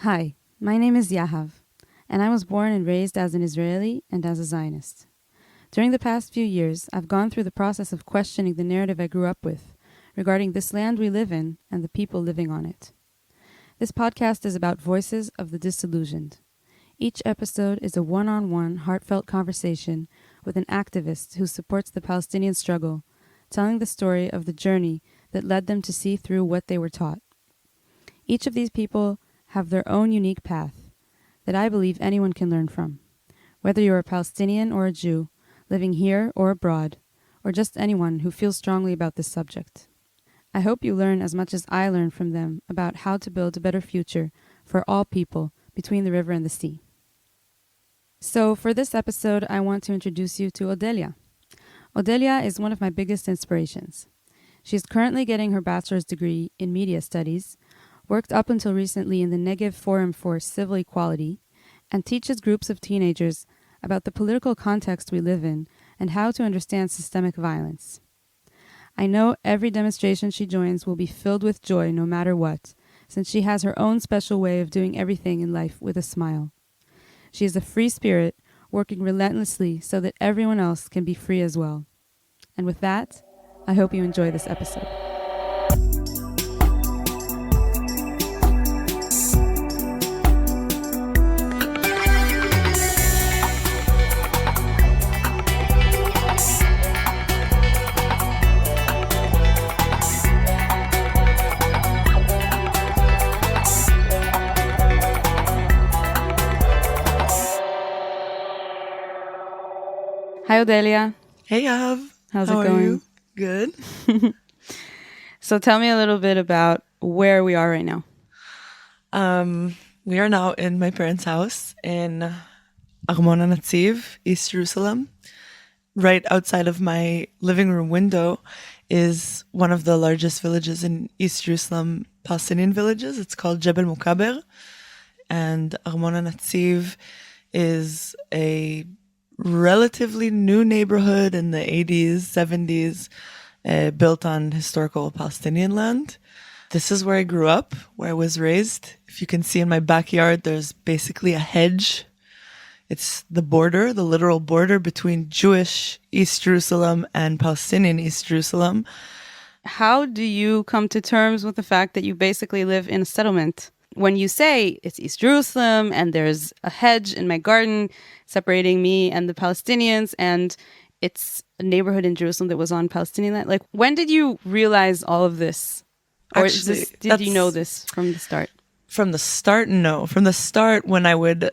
Hi, my name is Yahav, and I was born and raised as an Israeli and as a Zionist. During the past few years, I've gone through the process of questioning the narrative I grew up with regarding this land we live in and the people living on it. This podcast is about voices of the disillusioned. Each episode is a one-on-one, heartfelt conversation with an activist who supports the Palestinian struggle, telling the story of the journey that led them to see through what they were taught. Each of these people have their own unique path that I believe anyone can learn from, whether you're a Palestinian or a Jew, living here or abroad, or just anyone who feels strongly about this subject. I hope you learn as much as I learned from them about how to build a better future for all people between the river and the sea. So for this episode, I want to introduce you to Odelia. Odelia is one of my biggest inspirations. She's currently getting her bachelor's degree in media studies, worked up until recently in the Negev Forum for Civil Equality, and teaches groups of teenagers about the political context we live in and how to understand systemic violence. I know every demonstration she joins will be filled with joy no matter what, since she has her own special way of doing everything in life with a smile. She is a free spirit, working relentlessly so that everyone else can be free as well. And with that, I hope you enjoy this episode. Hi, Odelia. Hey, Av. How's How it are going? you? Good. So tell me a little bit about where we are right now. We are now in my parents' house in Armon Ha'Natziv, East Jerusalem. Right outside of my living room window is one of the largest villages in East Jerusalem, Palestinian villages. It's called Jebel Mukaber. And Armon Ha'Natziv is a relatively new neighborhood in the 80s, 70s, built on historical Palestinian land. This is where I grew up, where I was raised. If you can see in my backyard, there's basically a hedge. It's the border, the literal border between Jewish East Jerusalem and Palestinian East Jerusalem. How do you come to terms with the fact that you basically live in a settlement? When you say it's East Jerusalem and there's a hedge in my garden separating me and the Palestinians and it's a neighborhood in Jerusalem that was on Palestinian land, like when did you realize all of this? Or Actually, did you know this from the start? From the start, no. From the start, when I would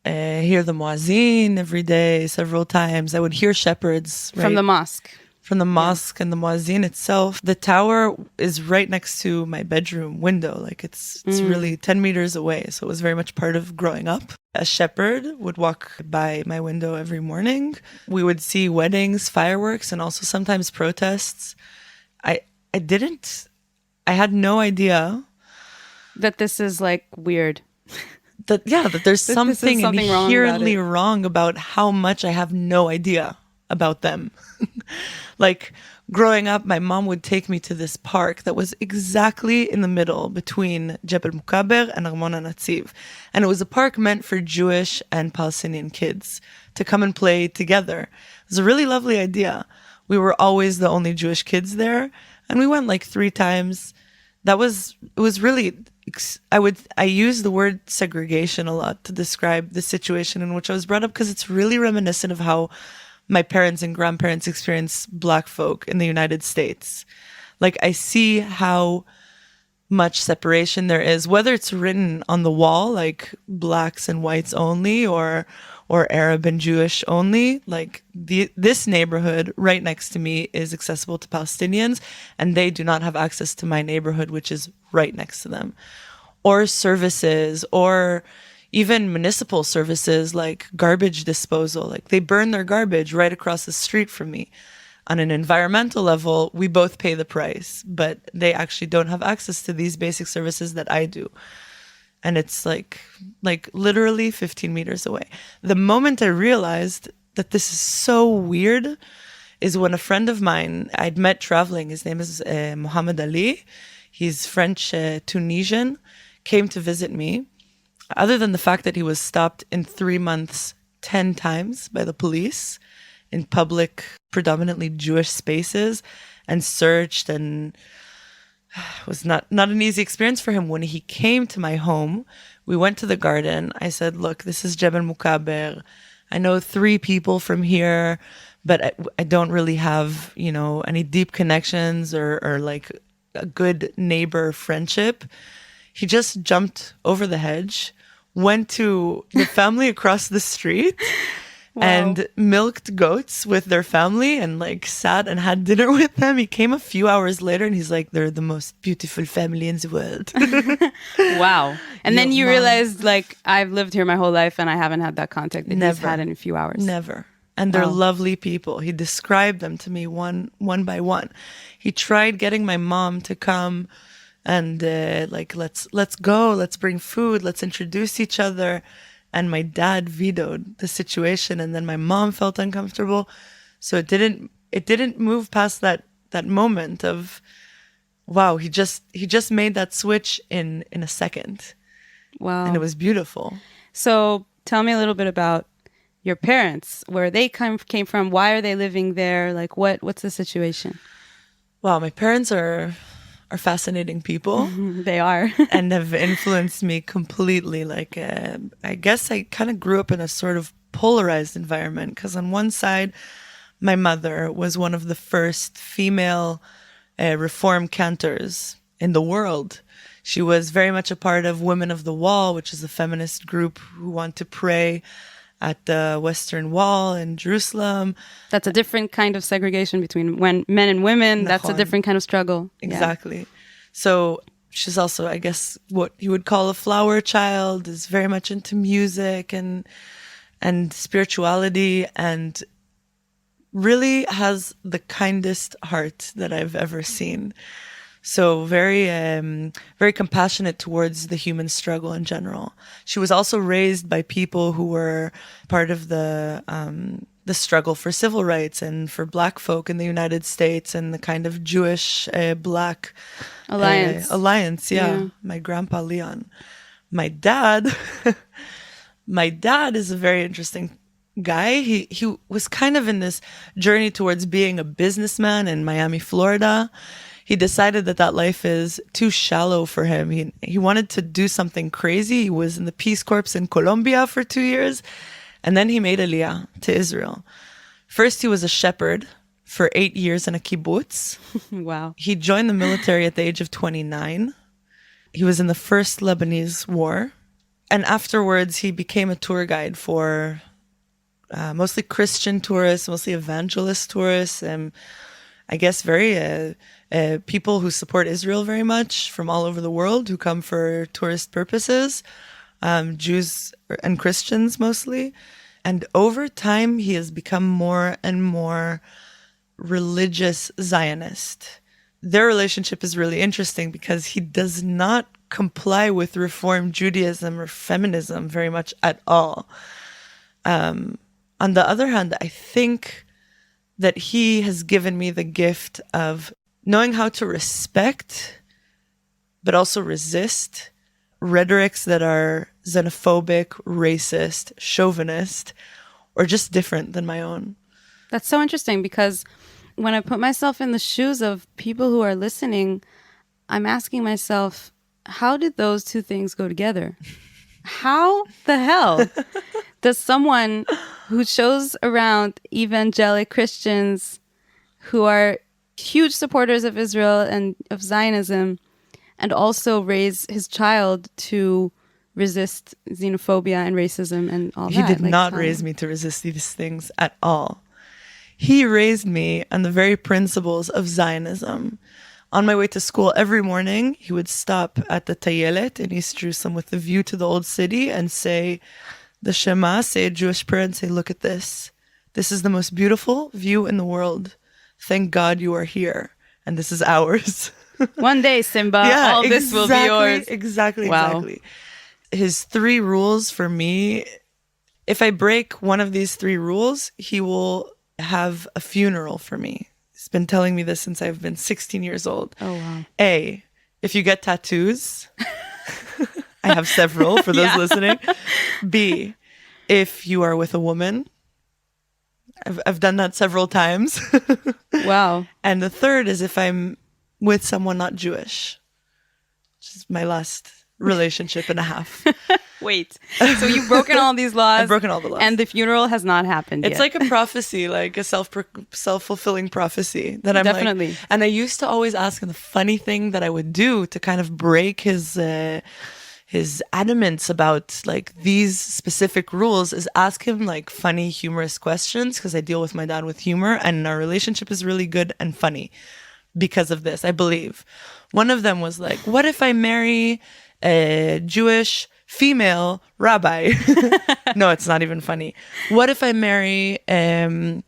hear the muazzin every day, several times, I would hear shepherds. From the mosque. From the mosque and the muazzin itself. The tower is right next to my bedroom window. Like it's really 10 meters away. So it was very much part of growing up. A shepherd would walk by my window every morning. We would see weddings, fireworks, and also sometimes protests. I had no idea That this is like weird. that there's something inherently wrong wrong about how much I have no idea about them. Like growing up, my mom would take me to this park that was exactly in the middle between Jebel Mukaber and Armon Ha'Natziv. And it was a park meant for Jewish and Palestinian kids to come and play together. It was a really lovely idea. We were always the only Jewish kids there. And we went like 3 times. It was really, I use the word segregation a lot to describe the situation in which I was brought up because it's really reminiscent of how my parents and grandparents experienced Black folk in the United States. Like I see how much separation there is, whether it's written on the wall, like blacks and whites only, or Arab and Jewish only. Like this neighborhood right next to me is accessible to Palestinians, and they do not have access to my neighborhood, which is right next to them. Or services, or even municipal services like garbage disposal. Like they burn their garbage right across the street from me. On an environmental level, we both pay the price, but they actually don't have access to these basic services that I do. And it's like literally 15 meters away. The moment I realized that this is so weird is when a friend of mine I'd met traveling, his name is Mohammed Ali. He's French Tunisian, came to visit me. Other than the fact that he was stopped in 3 months 10 times by the police in public, predominantly Jewish spaces, and searched, and it was not an easy experience for him. When he came to my home, we went to the garden. I said, look, this is Jebel Mukaber. I know 3 people from here, but I don't really have, any deep connections or like a good neighbor friendship. He just jumped over the hedge, went to the family across the street, Wow. and milked goats with their family and like sat and had dinner with them. He came a few hours later and he's like, they're the most beautiful family in the world. Wow. And then you Mom. realized, like, I've lived here my whole life and I haven't had that contact that he's Never. had in a few hours. Never. And they're Wow. lovely people. He described them to me one by one. He tried getting my mom to come and let's go, let's bring food, let's introduce each other. And my dad vetoed the situation, and then my mom felt uncomfortable. So it didn't move past that moment of, wow, he just made that switch in a second. Wow. And it was beautiful. So tell me a little bit about your parents, where they came from. Why are they living there? Like, what's the situation? Wow, my parents are fascinating people. They are. And have influenced me completely. Like, I guess I kind of grew up in a sort of polarized environment, because on one side, my mother was one of the first female reform cantors in the world. She was very much a part of Women of the Wall, which is a feminist group who want to pray at the Western Wall in Jerusalem. That's a different kind of segregation between men and women. That's a different kind of struggle. Exactly. Yeah. So she's also, I guess, what you would call a flower child, is very much into music and spirituality, and really has the kindest heart that I've ever seen. So very, very compassionate towards the human struggle in general. She was also raised by people who were part of the struggle for civil rights and for Black folk in the United States, and the kind of Jewish Black alliance. Yeah. My grandpa Leon. My dad is a very interesting guy. He was kind of in this journey towards being a businessman in Miami, Florida. He decided that life is too shallow for him. He wanted to do something crazy. He was in the Peace Corps in Colombia for 2 years. And then he made Aliyah to Israel. First, he was a shepherd for 8 years in a kibbutz. Wow. He joined the military at the age of 29. He was in the first Lebanese war. And afterwards, he became a tour guide for mostly Christian tourists, mostly evangelist tourists, and I guess very people who support Israel very much from all over the world, who come for tourist purposes, Jews and Christians mostly. And over time, he has become more and more religious Zionist. Their relationship is really interesting because he does not comply with Reform Judaism or feminism very much at all. On the other hand, I think that he has given me the gift of knowing how to respect, but also resist rhetorics that are xenophobic, racist, chauvinist, or just different than my own. That's so interesting, because when I put myself in the shoes of people who are listening, I'm asking myself, how did those two things go together? How the hell does someone who shows around evangelic Christians who are huge supporters of Israel and of Zionism, and also raise his child to resist xenophobia and racism and all that? He did not raise me to resist these things at all. He raised me on the very principles of Zionism. On my way to school every morning, he would stop at the Tayelet in East Jerusalem with the view to the old city and say the Shema, say a Jewish prayer, and say, look at this. This is the most beautiful view in the world. Thank God you are here. And this is ours. One day, Simba, all this will be yours. Exactly. His 3 rules for me, if I break one of these 3 rules, he will have a funeral for me. He's been telling me this since I've been 16 years old. Oh, wow. A, if you get tattoos, I have several for those listening. B, if you are with a woman. I've done that several times. Wow. And the third is if I'm with someone not Jewish, which is my last relationship and a half. Wait. So you've broken all these laws. I've broken all the laws. And the funeral has not happened It's yet. like a prophecy, like a self-fulfilling prophecy that I'm Definitely. like. And I used to always ask him the funny thing that I would do to kind of break his adamance about like these specific rules is ask him like funny, humorous questions because I deal with my dad with humor and our relationship is really good and funny because of this, I believe. One of them was like, what if I marry a Jewish female rabbi? No, it's not even funny. What if I marry a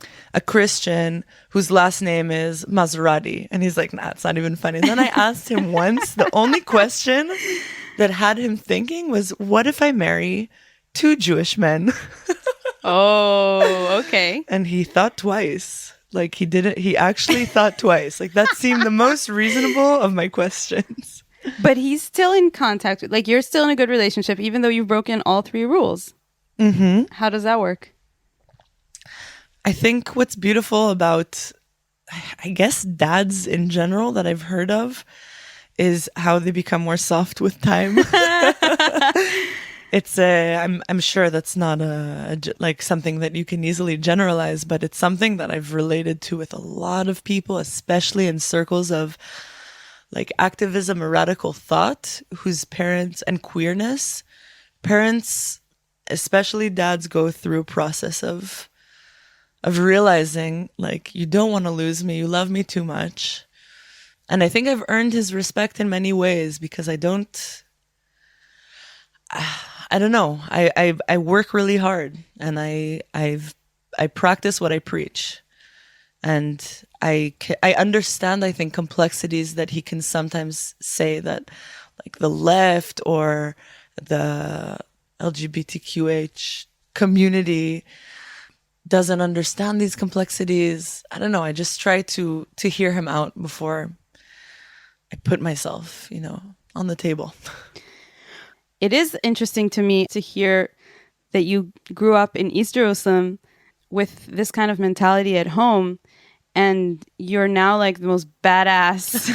Christian whose last name is Maserati? And he's like, nah, it's not even funny. And then I asked him once, the only question that had him thinking was, what if I marry two Jewish men? Oh, okay. And he thought twice. Like he actually thought twice. Like that seemed the most reasonable of my questions. But he's still in contact. Like you're still in a good relationship, even though you've broken all 3 rules. Mm-hmm. How does that work? I think what's beautiful about, I guess, dads in general that I've heard of is how they become more soft with time. It's I'm sure that's not like something that you can easily generalize, but it's something that I've related to with a lot of people, especially in circles of like activism or radical thought, whose parents and queerness, parents, especially dads, go through a process of realizing like, you don't want to lose me, you love me too much. And I think I've earned his respect in many ways because I don't know. I work really hard and I practice what I preach. And I understand, I think, complexities that he can sometimes say that like the left or the LGBTQH community doesn't understand these complexities. I don't know. I just try to hear him out before I put myself, on the table. It is interesting to me to hear that you grew up in East Jerusalem with this kind of mentality at home, and you're now like the most badass,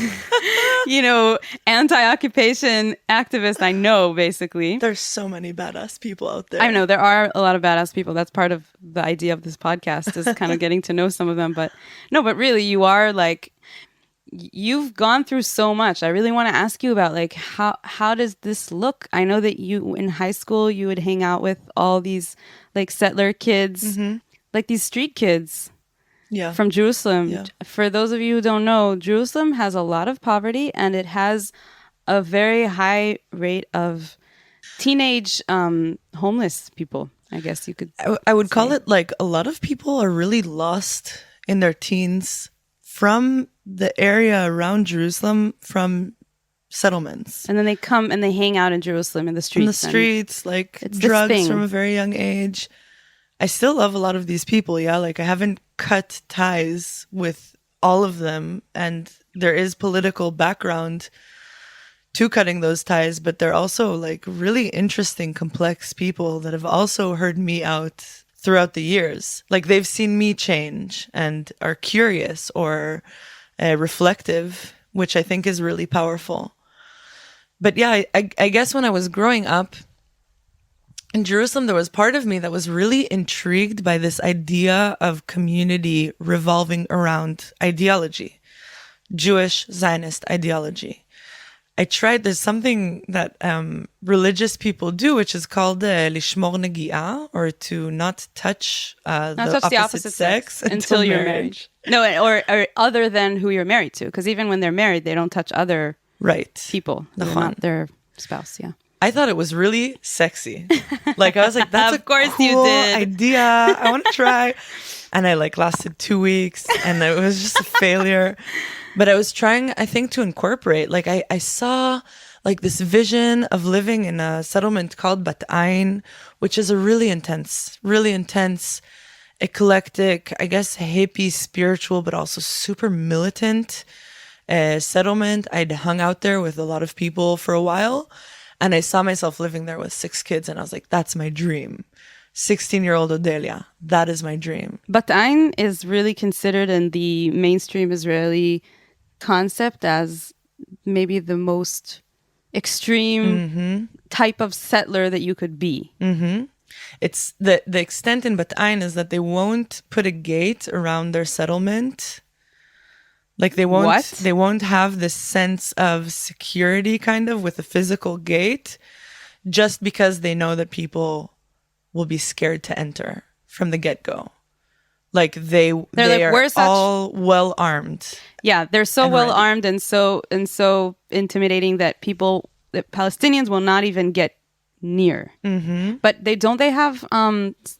anti-occupation activist I know, basically. There's so many badass people out there. I know there are a lot of badass people. That's part of the idea of this podcast, is kind of getting to know some of them. But really, you are like, you've gone through so much. I really want to ask you about like how does this look? I know that you in high school you would hang out with all these like settler kids, like these street kids, from Jerusalem. Yeah. For those of you who don't know, Jerusalem has a lot of poverty and it has a very high rate of teenage homeless people. I guess you could. I would call it like a lot of people are really lost in their teens from the area around Jerusalem, from settlements. And then they come and they hang out in Jerusalem in the streets. In the streets, like drugs from a very young age. I still love a lot of these people, yeah. Like I haven't cut ties with all of them. And there is political background to cutting those ties, but they're also like really interesting, complex people that have also heard me out throughout the years. Like they've seen me change and are curious or reflective, which I think is really powerful. But yeah, I guess when I was growing up in Jerusalem, there was part of me that was really intrigued by this idea of community revolving around ideology, Jewish Zionist ideology. There's something that religious people do, which is called lishmor negi'ah, or to not touch the opposite sex until you're married. No, or other than who you're married to, because even when they're married, they don't touch other people. They're not their spouse, yeah. I thought it was really sexy. Like I was like, that's of course a cool you did. idea. I want to try. And I like lasted 2 weeks and it was just a failure. But I was trying, I think, to incorporate, like I saw like this vision of living in a settlement called Bat Ain, which is a really intense, eclectic, I guess, hippie, spiritual, but also super militant settlement. I'd hung out there with a lot of people for a while. And I saw myself living there with 6 kids, and I was like, that's my dream. 16-year-old Odelia, that is my dream. Bat'ain is really considered in the mainstream Israeli concept as maybe the most extreme type of settler that you could be. It's the extent in Bat'ain is that they won't put a gate around their settlement. Like they won't have this sense of security kind of with a physical gate, just because they know that people will be scared to enter from the get-go. Like they are all well armed. Yeah, they're so well armed and so intimidating that Palestinians will not even get near. But they have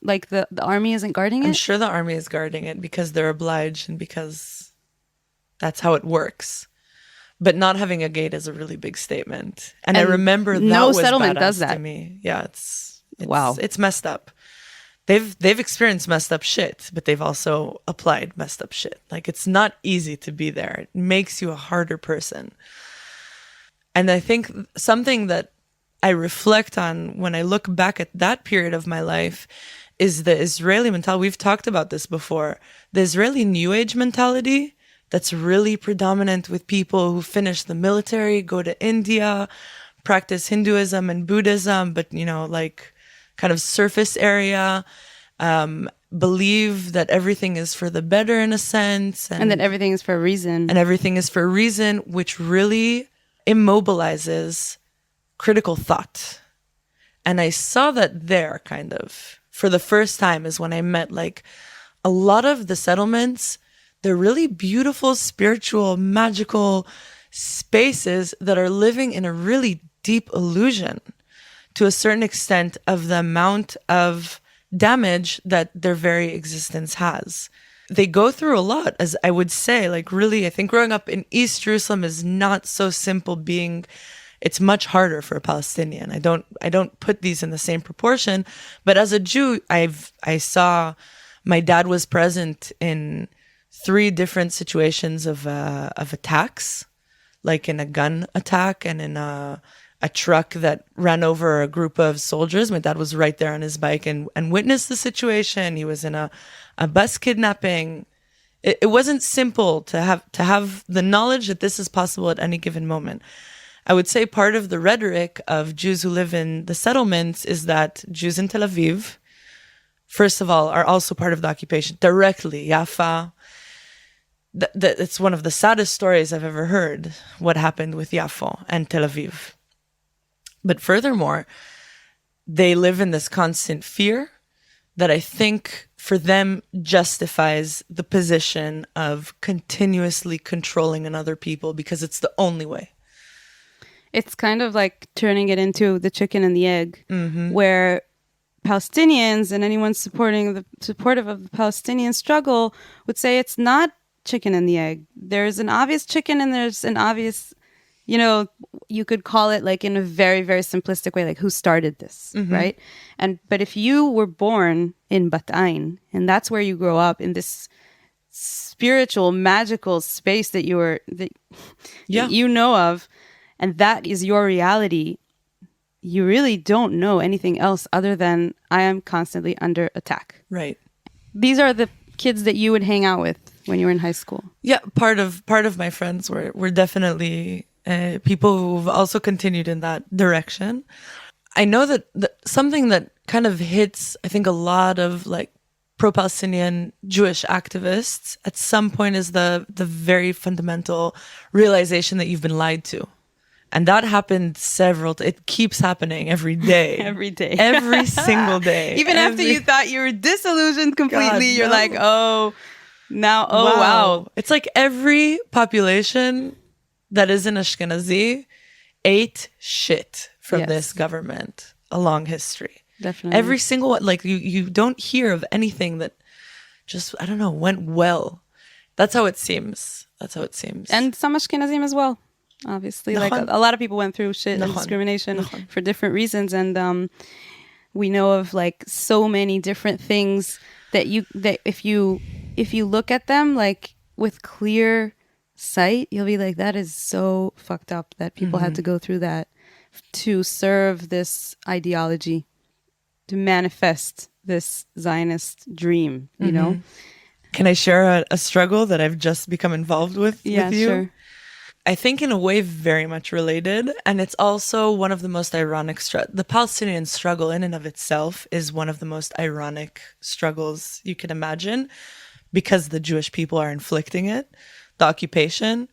like the army isn't guarding it? I'm sure the army is guarding it because they're obliged and because that's how it works. But not having a gate is a really big statement. And I remember that no was settlement badass does that to me. Yeah, it's wow. It's messed up. They've experienced messed up shit, but they've also applied messed up shit. Like it's not easy to be there. It makes you a harder person. And I think something that I reflect on when I look back at that period of my life is the Israeli mentality. We've talked about this before. The Israeli New Age mentality that's really predominant with people who finish the military, go to India, practice Hinduism and Buddhism, but, like kind of surface area, believe that everything is for the better in a sense. And that everything is for a reason. And everything is for a reason, which really immobilizes critical thought. And I saw that there kind of for the first time is when I met like a lot of the settlements. They're really beautiful, spiritual, magical spaces that are living in a really deep illusion to a certain extent of the amount of damage that their very existence has. They go through a lot, as I would say, like really, I think growing up in East Jerusalem is not so simple it's much harder for a Palestinian. I don't put these in the same proportion, but as a Jew, I saw my dad was present in 3 different situations of attacks, like in a gun attack and in a truck that ran over a group of soldiers. My dad was right there on his bike and witnessed the situation. He was in a bus kidnapping. It wasn't simple to have the knowledge that this is possible at any given moment. I would say part of the rhetoric of Jews who live in the settlements is that Jews in Tel Aviv, first of all, are also part of the occupation directly. Yafa. It's one of the saddest stories I've ever heard, what happened with Yafo and Tel Aviv. But furthermore, they live in this constant fear that I think for them justifies the position of continuously controlling another people because it's the only way. It's kind of like turning it into the chicken and the egg, where Palestinians and anyone supportive of the Palestinian struggle would say it's not chicken and the egg. There's an obvious chicken and there's an obvious, you could call it like in a very, very simplistic way, like who started this, right? But if you were born in Bat'ain and that's where you grow up in this spiritual, magical space that you know of, and that is your reality, you really don't know anything else other than I am constantly under attack. Right. These are the kids that you would hang out with when you were in high school. Yeah, part of my friends were definitely people who've also continued in that direction. I know that something that kind of hits, I think, a lot of like pro-Palestinian Jewish activists at some point is the very fundamental realization that you've been lied to. And that happened it keeps happening every day. Every day. Every single day. Even after you thought you were disillusioned completely, you're like, wow. It's like every population that isn't Ashkenazi ate shit from this government along history. Definitely. Every single one, like you don't hear of anything that just, I don't know, went well. That's how it seems. And some Ashkenazim as well. Obviously, like a lot of people went through shit and discrimination for different reasons, and we know of like so many different things that if you look at them like with clear sight, you'll be like, that is so fucked up that people had to go through that to serve this ideology, to manifest this Zionist dream, you know? Can I share a struggle that I've just become involved with Yeah, with you? sure. I think in a way very much related, and it's also one of the most ironic the Palestinian struggle in and of itself is one of the most ironic struggles you can imagine, because the Jewish people are inflicting it, the occupation.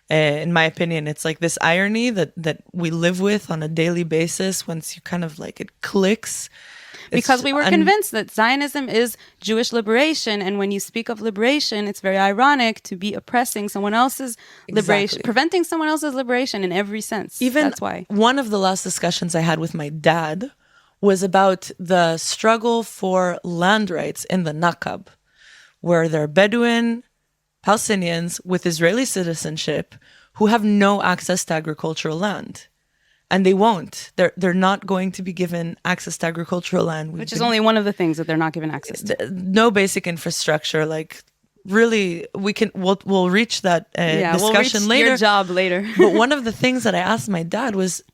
In my opinion, it's like this irony that we live with on a daily basis. Once you kind of like, it clicks. Because we were convinced that Zionism is Jewish liberation, and when you speak of liberation, it's very ironic to be oppressing someone else's liberation, preventing someone else's liberation in every sense. Even that's why. One of the last discussions I had with my dad was about the struggle for land rights in the Naqab, where there are Bedouin Palestinians with Israeli citizenship who have no access to agricultural land. And they won't. They're not going to be given access to agricultural land. Which is only one of the things that they're not given access to. No basic infrastructure. Like, really, we'll reach that discussion we'll reach later. Your job later. But one of the things that I asked my dad was,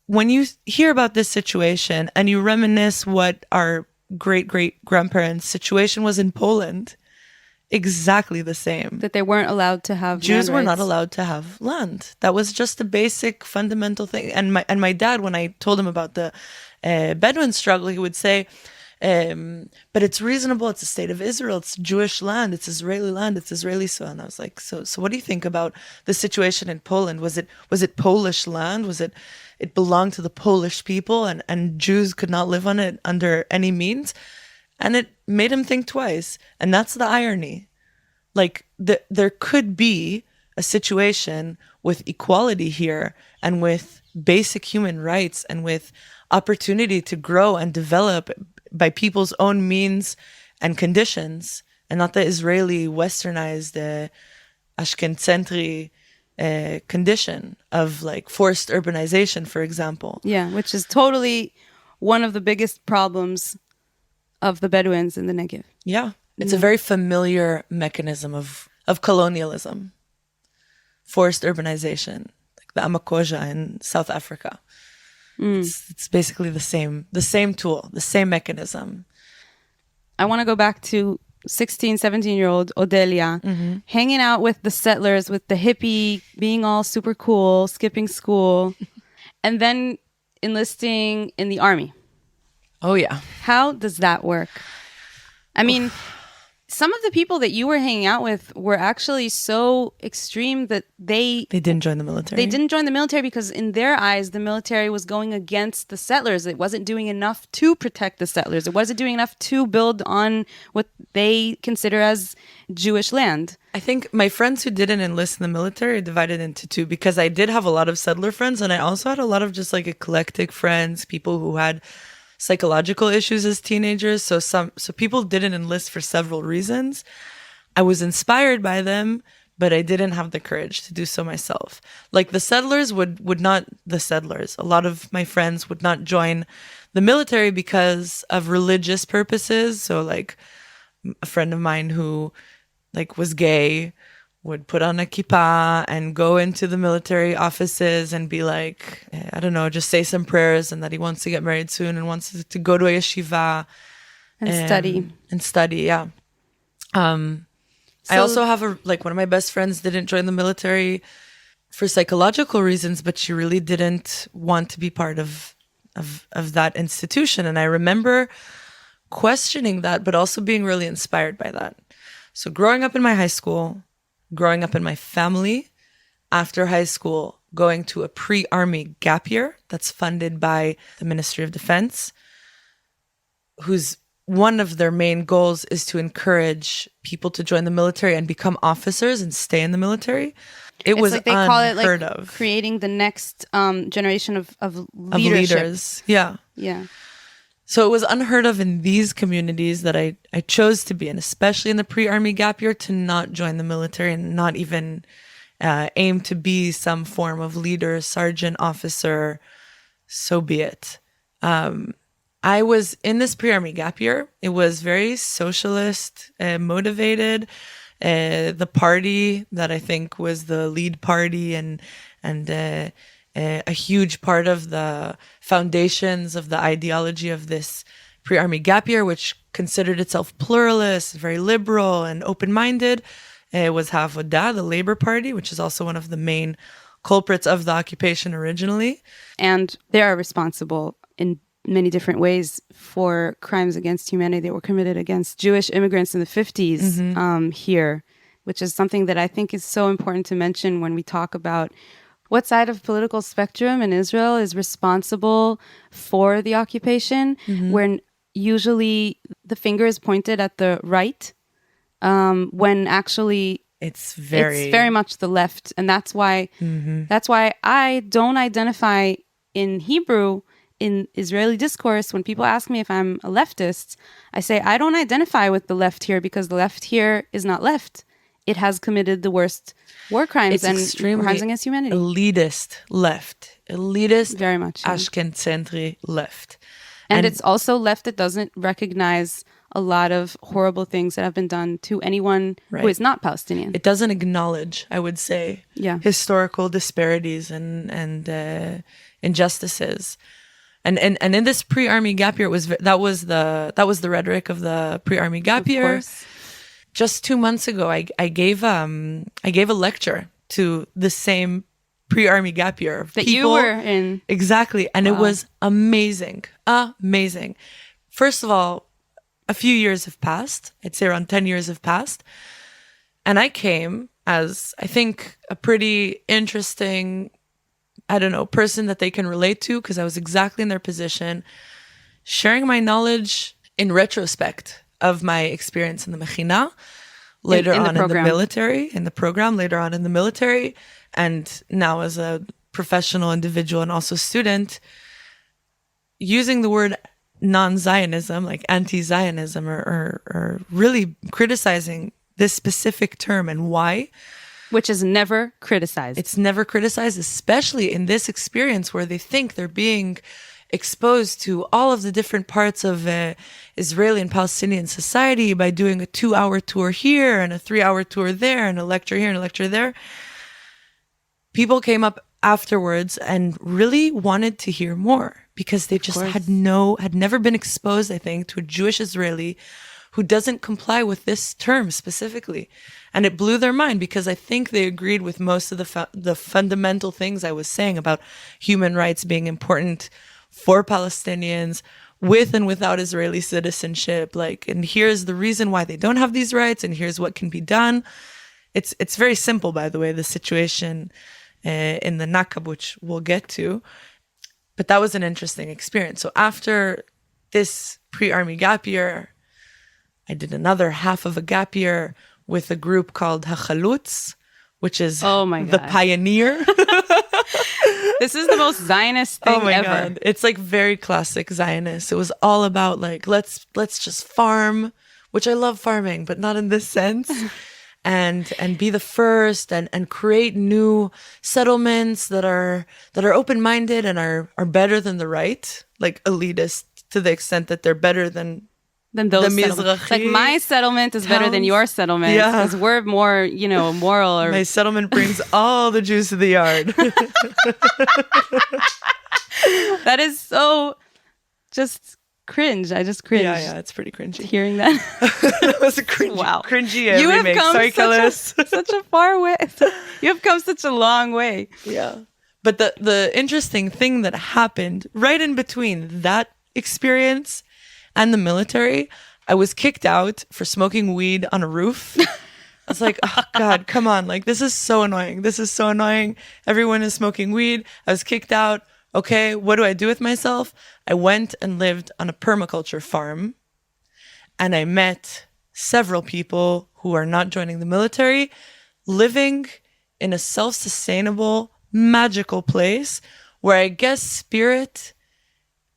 when you hear about this situation and you reminisce what our great-great-grandparents' situation was in Poland, exactly the same. That they weren't allowed to have Jews land were rights. not allowed to have land. That was just a basic fundamental thing. And my dad, when I told him about the Bedouin struggle, he would say, but it's reasonable. It's a state of Israel. It's Jewish land. It's Israeli land. It's Israeli soil. And I was like, so what do you think about the situation in Poland? Was it Polish land? It belonged to the Polish people, and Jews could not live on it under any means? And it made him think twice. And that's the irony. Like, there could be a situation with equality here, and with basic human rights, and with opportunity to grow and develop by people's own means and conditions, and not the Israeli westernized Ashkencentric condition of like forced urbanization, for example. Yeah, which is totally one of the biggest problems of the Bedouins in the Negev. Yeah. It's a very familiar mechanism of colonialism. Forced urbanization, like the Amakoja in South Africa. It's basically the same tool, the same mechanism. I want to go back to 16, 17-year-old Odelia, hanging out with the settlers, with the hippie, being all super cool, skipping school, and then enlisting in the army. Oh, yeah. How does that work? I mean, some of the people that you were hanging out with were actually so extreme that they didn't join the military. They didn't join the military because in their eyes, the military was going against the settlers. It wasn't doing enough to protect the settlers. It wasn't doing enough to build on what they consider as Jewish land. I think my friends who didn't enlist in the military are divided into two, because I did have a lot of settler friends, and I also had a lot of just like eclectic friends, people who had psychological issues as teenagers. So people didn't enlist for several reasons. I was inspired by them, but I didn't have the courage to do so myself. Like the settlers would not, a lot of my friends would not join the military because of religious purposes. So like a friend of mine who like was gay would put on a kippah and go into the military offices and be like, I don't know, just say some prayers, and that he wants to get married soon and wants to go to a yeshiva and study. And study, yeah. I also have one of my best friends didn't join the military for psychological reasons, but she really didn't want to be part of that institution. And I remember questioning that, but also being really inspired by that. So growing up in my high school, growing up in my family, after high school, going to a pre-army gap year that's funded by the Ministry of Defense, whose one of their main goals is to encourage people to join the military and become officers and stay in the military. It's was like they call it like of. Creating the next generation of leaders. Yeah. Yeah. So it was unheard of in these communities that I chose to be in, especially in the pre-army gap year, to not join the military and not even aim to be some form of leader, sergeant, officer. So be it. I was in this pre-army gap year. It was very socialist motivated. The party that I think was the lead party and a huge part of the foundations of the ideology of this pre-army gap year, which considered itself pluralist, very liberal and open-minded, was Ha'avoda, the Labor Party, which is also one of the main culprits of the occupation originally. And they are responsible in many different ways for crimes against humanity that were committed against Jewish immigrants in the 50s here, which is something that I think is so important to mention when we talk about what side of political spectrum in Israel is responsible for the occupation, when usually the finger is pointed at the right, when actually it's very much the left. And that's why I don't identify in Hebrew, in Israeli discourse, when people ask me if I'm a leftist, I say I don't identify with the left here because the left here is not left. It has committed the worst war crimes and crimes against humanity. Elitist left. Elitist, very much Ashkenazentri left. And it's also left that doesn't recognize a lot of horrible things that have been done to anyone who is not Palestinian. It doesn't acknowledge, I would say, historical disparities and injustices. And in this pre-army gap year, that was the rhetoric of the pre-army gap year. Course. Just 2 months ago, I gave a lecture to the same pre-army gap year of that people. You were in. Exactly. And it was amazing. Amazing. First of all, a few years have passed. I'd say around 10 years have passed. And I came as, I think, a pretty interesting, person that they can relate to, because I was exactly in their position, sharing my knowledge in retrospect of my experience in the Mechina, later on in the military, in the program, later on in the military, and now as a professional individual and also student, using the word non-Zionism, like anti-Zionism, or really criticizing this specific term and why. Which is never criticized. It's never criticized, especially in this experience where they think they're being exposed to all of the different parts of Israeli and Palestinian society by doing a 2-hour tour here and a 3-hour tour there and a lecture here and a lecture there. People came up afterwards and really wanted to hear more because they just had never been exposed, I think, to a Jewish Israeli who doesn't comply with this term specifically. And it blew their mind because I think they agreed with most of the fundamental things I was saying about human rights being important for Palestinians with and without Israeli citizenship. And here's the reason why they don't have these rights, and here's what can be done. It's very simple, by the way, the situation in the Naqab, which we'll get to. But that was an interesting experience. So after this pre-army gap year, I did another half of a gap year with a group called Hachalutz, which is the pioneer. This is the most Zionist thing ever. God. It's very classic Zionist. It was all about let's just farm, which I love farming, but not in this sense. And be the first and create new settlements that are open-minded and are better than the right, elitist to the extent that they're better than those settlements. My settlement is better than your settlement because we're more, moral. Or my settlement brings all the Jews to the yard. That is so just cringe. I just cringe. Yeah, it's pretty cringy. Hearing that. That was a cringy you remake. Sorry, Kellis. Such a far way. You have come such a long way. Yeah. But the interesting thing that happened right in between that experience and the military, I was kicked out for smoking weed on a roof. I was like, oh God, come on. This is so annoying. This is so annoying. Everyone is smoking weed. I was kicked out. Okay, what do I do with myself? I went and lived on a permaculture farm, and I met several people who are not joining the military, living in a self-sustainable, magical place where I guess spirit,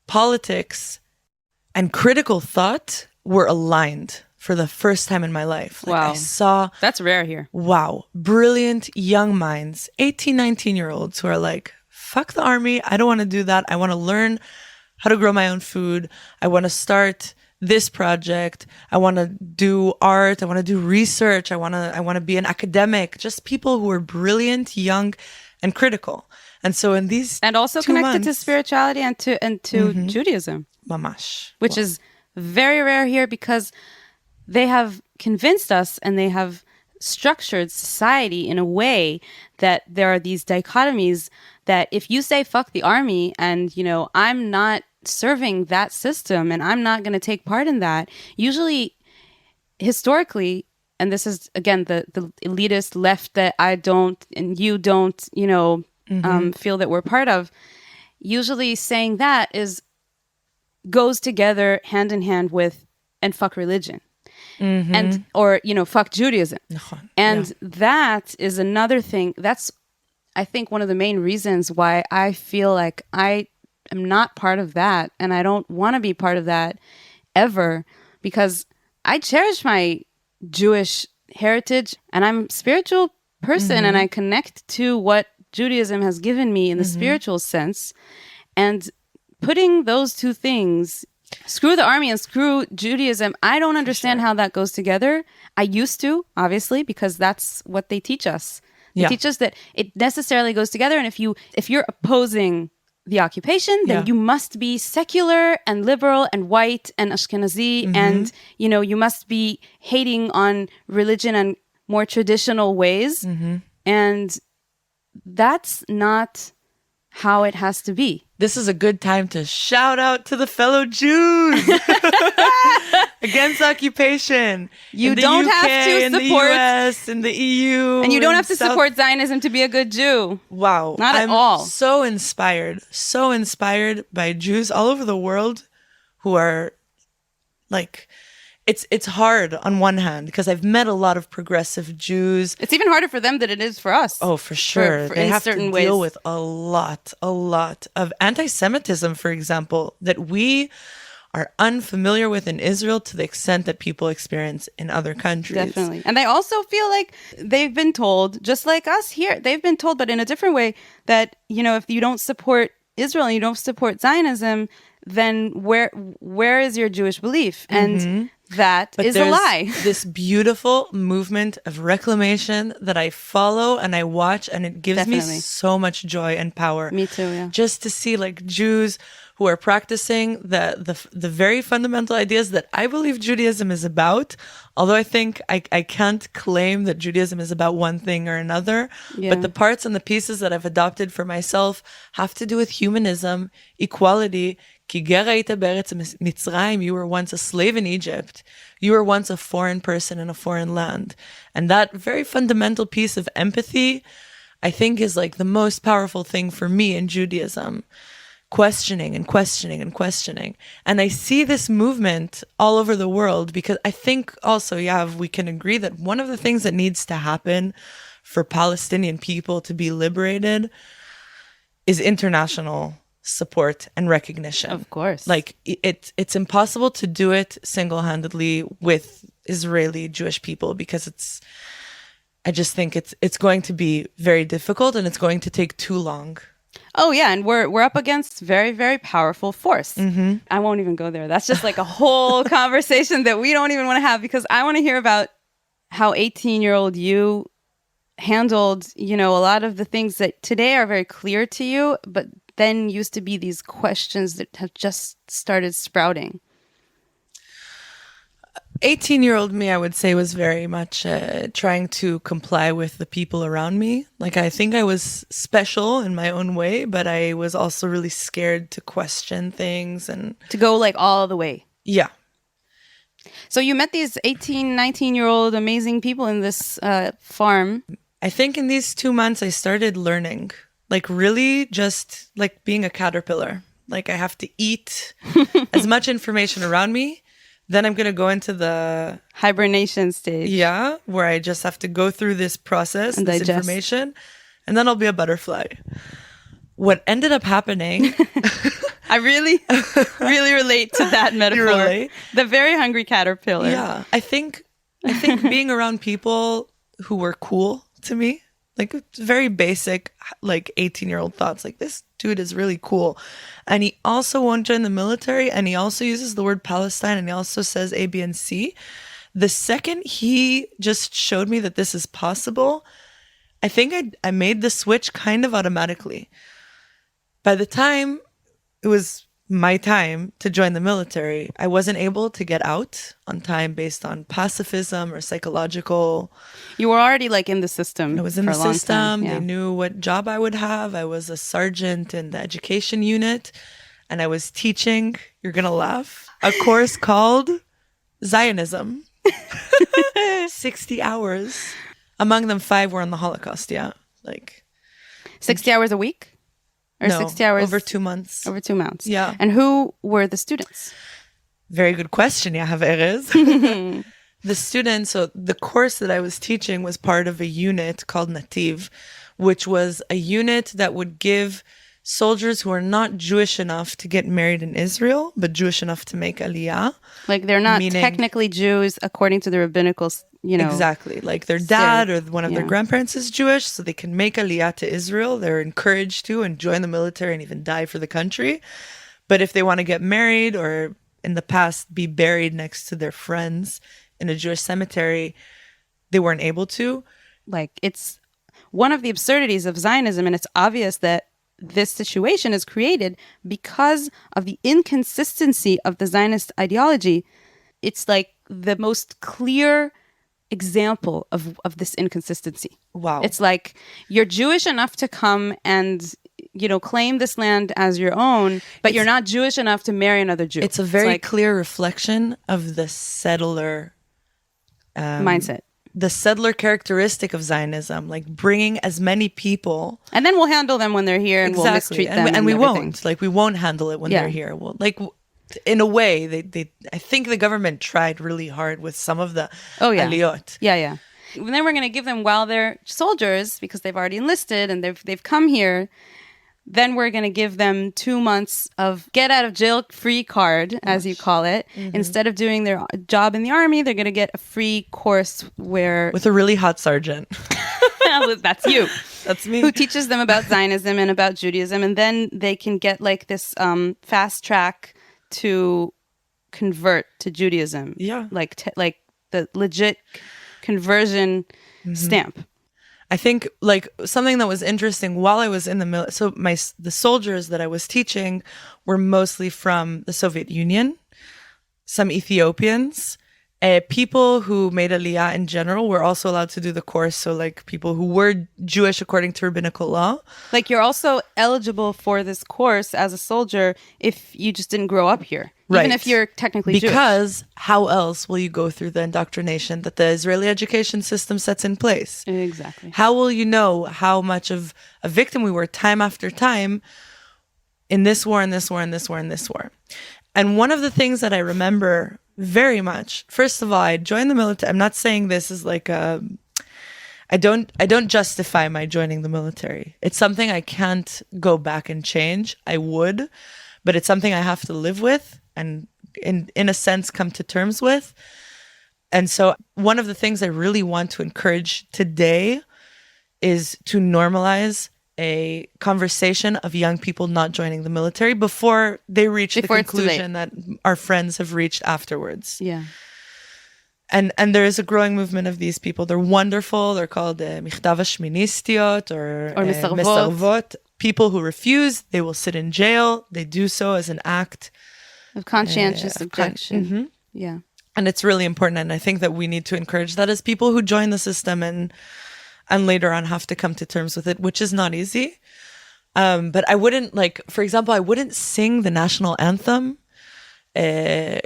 politics, and critical thought were aligned for the first time in my life. Wow. I saw... That's rare here. Wow. Brilliant young minds, 18, 19-year-olds who are fuck the army. I don't want to do that. I want to learn how to grow my own food. I want to start this project. I want to do art. I want to do research. I want to be an academic. Just people who are brilliant, young, and critical. And so in these and also 2 connected to months, spirituality and to Judaism, mamash, which is very rare here because they have convinced us and they have structured society in a way that there are these dichotomies that if you say fuck the army and, you know, I'm not serving that system and I'm not going to take part in that, usually historically, and this is again the elitist left that I don't and you don't, you know, feel that we're part of, usually saying that goes together hand in hand with and fuck religion. And or, you know, fuck Judaism. And that is another thing. That's, I think, one of the main reasons why I feel like I am not part of that and I don't want to be part of that ever, because I cherish my Jewish heritage and I'm a spiritual person and I connect to what Judaism has given me in the spiritual sense. And putting those two things, screw the army and screw Judaism, I don't understand how that goes together. I used to, obviously, because that's what they teach us. They teach us that it necessarily goes together. And if you're opposing the occupation, then you must be secular and liberal and white and Ashkenazi. And, you know, you must be hating on religion and more traditional ways. And that's not how it has to be. This is a good time to shout out to the fellow Jews against occupation. You in the don't UK, have to in support the US, in the EU, and you don't have to South... support Zionism to be a good Jew. Wow, not at I'm all. So inspired by Jews all over the world who are like. It's hard on one hand because I've met a lot of progressive Jews. It's even harder for them than it is for us. Oh, for sure. They have to deal with a lot of anti-Semitism, for example, that we are unfamiliar with in Israel to the extent that people experience in other countries. Definitely. And I also feel like they've been told, just like us here, they've been told, but in a different way, that, you know, if you don't support Israel and you don't support Zionism, then where is your Jewish belief? And that is a lie. This beautiful movement of reclamation that I follow and I watch, and it gives me so much joy and power. Me too, yeah. Just to see like Jews who are practicing the very fundamental ideas that I believe Judaism is about. Although I think I can't claim that Judaism is about one thing or another, but the parts and the pieces that I've adopted for myself have to do with humanism, equality. Ki ger hayta be'eretz Mitzrayim, you were once a slave in Egypt. You were once a foreign person in a foreign land. And that very fundamental piece of empathy, I think, is like the most powerful thing for me in Judaism. Questioning and questioning and questioning. And I see this movement all over the world because I think also, we can agree that one of the things that needs to happen for Palestinian people to be liberated is international support and recognition. Of course. Like it's impossible to do it single-handedly with Israeli Jewish people because I just think it's going to be very difficult and it's going to take too long. Oh yeah, and we're up against very, very powerful force. I won't even go there. That's just like a whole conversation that we don't even want to have, because I want to hear about how 18-year-old you handled, you know, a lot of the things that today are very clear to you, but then used to be these questions that have just started sprouting. 18-year-old me, I would say, was very much trying to comply with the people around me. Like, I think I was special in my own way, but I was also really scared to question things and to go like all the way. Yeah. So you met these 18, 19-year-old amazing people in this farm. I think in these 2 months, I started learning. Like, really just like being a caterpillar. Like, I have to eat as much information around me. Then I'm going to go into the hibernation stage. Yeah, where I just have to go through this process, and this digest information, and then I'll be a butterfly. What ended up happening... I really, really relate to that metaphor. You relate? The very hungry caterpillar. Yeah, I think being around people who were cool to me, like very basic, like 18-year-old thoughts, like this dude is really cool. And he also won't join the military, and he also uses the word Palestine, and he also says A, B, and C. The second he just showed me that this is possible, I think I made the switch kind of automatically. by the time it was my time to join the military, I wasn't able to get out on time based on pacifism or psychological. You were already like in the system. I was in for the a long system. time. Yeah. They knew what job I would have. I was a sergeant in the education unit, and I was teaching, you're going to laugh, a course called Zionism. 60 hours. Among them, 5 were on the Holocaust, yeah. Like 60 hours a week? Or no, 60 hours? over 2 months. Over 2 months. Yeah. And who were the students? Very good question, Yahav Erez. The students, so the course that I was teaching was part of a unit called Nativ, which was a unit that would give soldiers who are not Jewish enough to get married in Israel, but Jewish enough to make aliyah. Like they're not Meaning- technically Jews according to the rabbinical, Exactly. Like their dad or one of their grandparents is Jewish, so they can make aliyah to Israel. They're encouraged to and join the military and even die for the country. But if they want to get married or in the past be buried next to their friends in a Jewish cemetery, they weren't able to. Like it's one of the absurdities of Zionism, and it's obvious that this situation is created because of the inconsistency of the Zionist ideology. It's like the most clear example of this inconsistency. Wow. It's like you're Jewish enough to come and claim this land as your own, but you're not Jewish enough to marry another Jew. It's a very clear reflection of the settler mindset. The settler characteristic of Zionism, like bringing as many people. And then we'll handle them when they're here and we'll mistreat them. And we everything. won't. Like we won't handle it when they're here. Well, like in a way, they I think the government tried really hard with some of the aliyot. Yeah. And then we're going to give them while they're soldiers because they've already enlisted and they've come here. Then we're going to give them 2 months of get out of jail free card, as you call it. Mm-hmm. Instead of doing their job in the army, they're going to get a free course with a really hot sergeant. That's you. That's me. Who teaches them about Zionism and about Judaism. And then they can get like this fast track to convert to Judaism. Yeah. Like the legit conversion stamp. I think like something that was interesting while I was in the military. So the soldiers that I was teaching were mostly from the Soviet Union, some Ethiopians, people who made aliyah in general were also allowed to do the course. So like people who were Jewish according to rabbinical law. Like you're also eligible for this course as a soldier if you just didn't grow up here. Right. Even if you're technically Jewish. Because how else will you go through the indoctrination that the Israeli education system sets in place? Exactly. How will you know how much of a victim we were time after time in this war, and this war, and this war, and this war? And one of the things that I remember very much, first of all, I joined the military. I'm not saying this is like I don't justify my joining the military. It's something I can't go back and change. I would, but it's something I have to live with and in a sense come to terms with. And so one of the things I really want to encourage today is to normalize a conversation of young people not joining the military before they reach the conclusion that our friends have reached afterwards. Yeah. And there is a growing movement of these people. They're wonderful. They're called Michtav Shministiot or Mesarvot. People who refuse, they will sit in jail. They do so as an act of conscientious objection. Mm-hmm. Yeah. And it's really important. And I think that we need to encourage that as people who join the system and later on have to come to terms with it, which is not easy. But I wouldn't, like, for example, I wouldn't sing the national anthem. And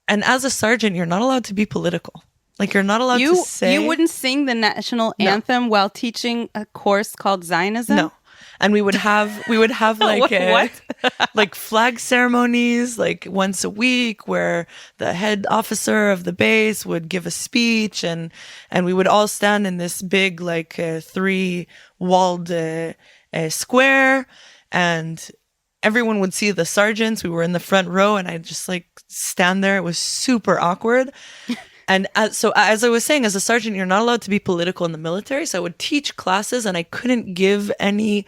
as a sergeant, you're not allowed to be political. Like, you're not allowed to say... You wouldn't sing the national anthem while teaching a course called Zionism? No. And we would have like like flag ceremonies like once a week where the head officer of the base would give a speech and we would all stand in this big like 3-walled square and everyone would see the sergeants. We were in the front row and I'd just like stand there. It was super awkward. And so as I was saying, as a sergeant, you're not allowed to be political in the military. So I would teach classes and I couldn't give any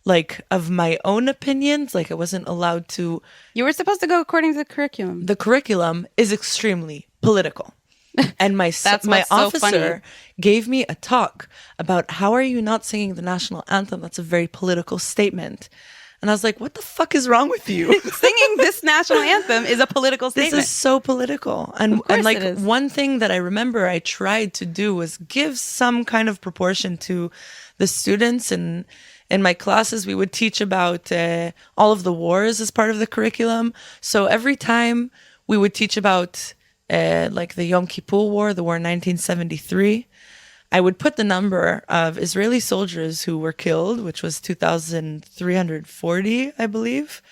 like of my own opinions. Like I wasn't allowed to. You were supposed to go according to the curriculum. The curriculum is extremely political. And my officer gave me a talk about how are you not singing the national anthem? That's a very political statement. And I was like, what the fuck is wrong with you? Singing this national anthem is a political statement. This is so political. And like it is. one thing that I remember I tried to do was give some kind of proportion to the students. And in my classes, we would teach about all of the wars as part of the curriculum. So every time we would teach about like the Yom Kippur War, the war in 1973, I would put the number of Israeli soldiers who were killed, which was 2,340, I believe.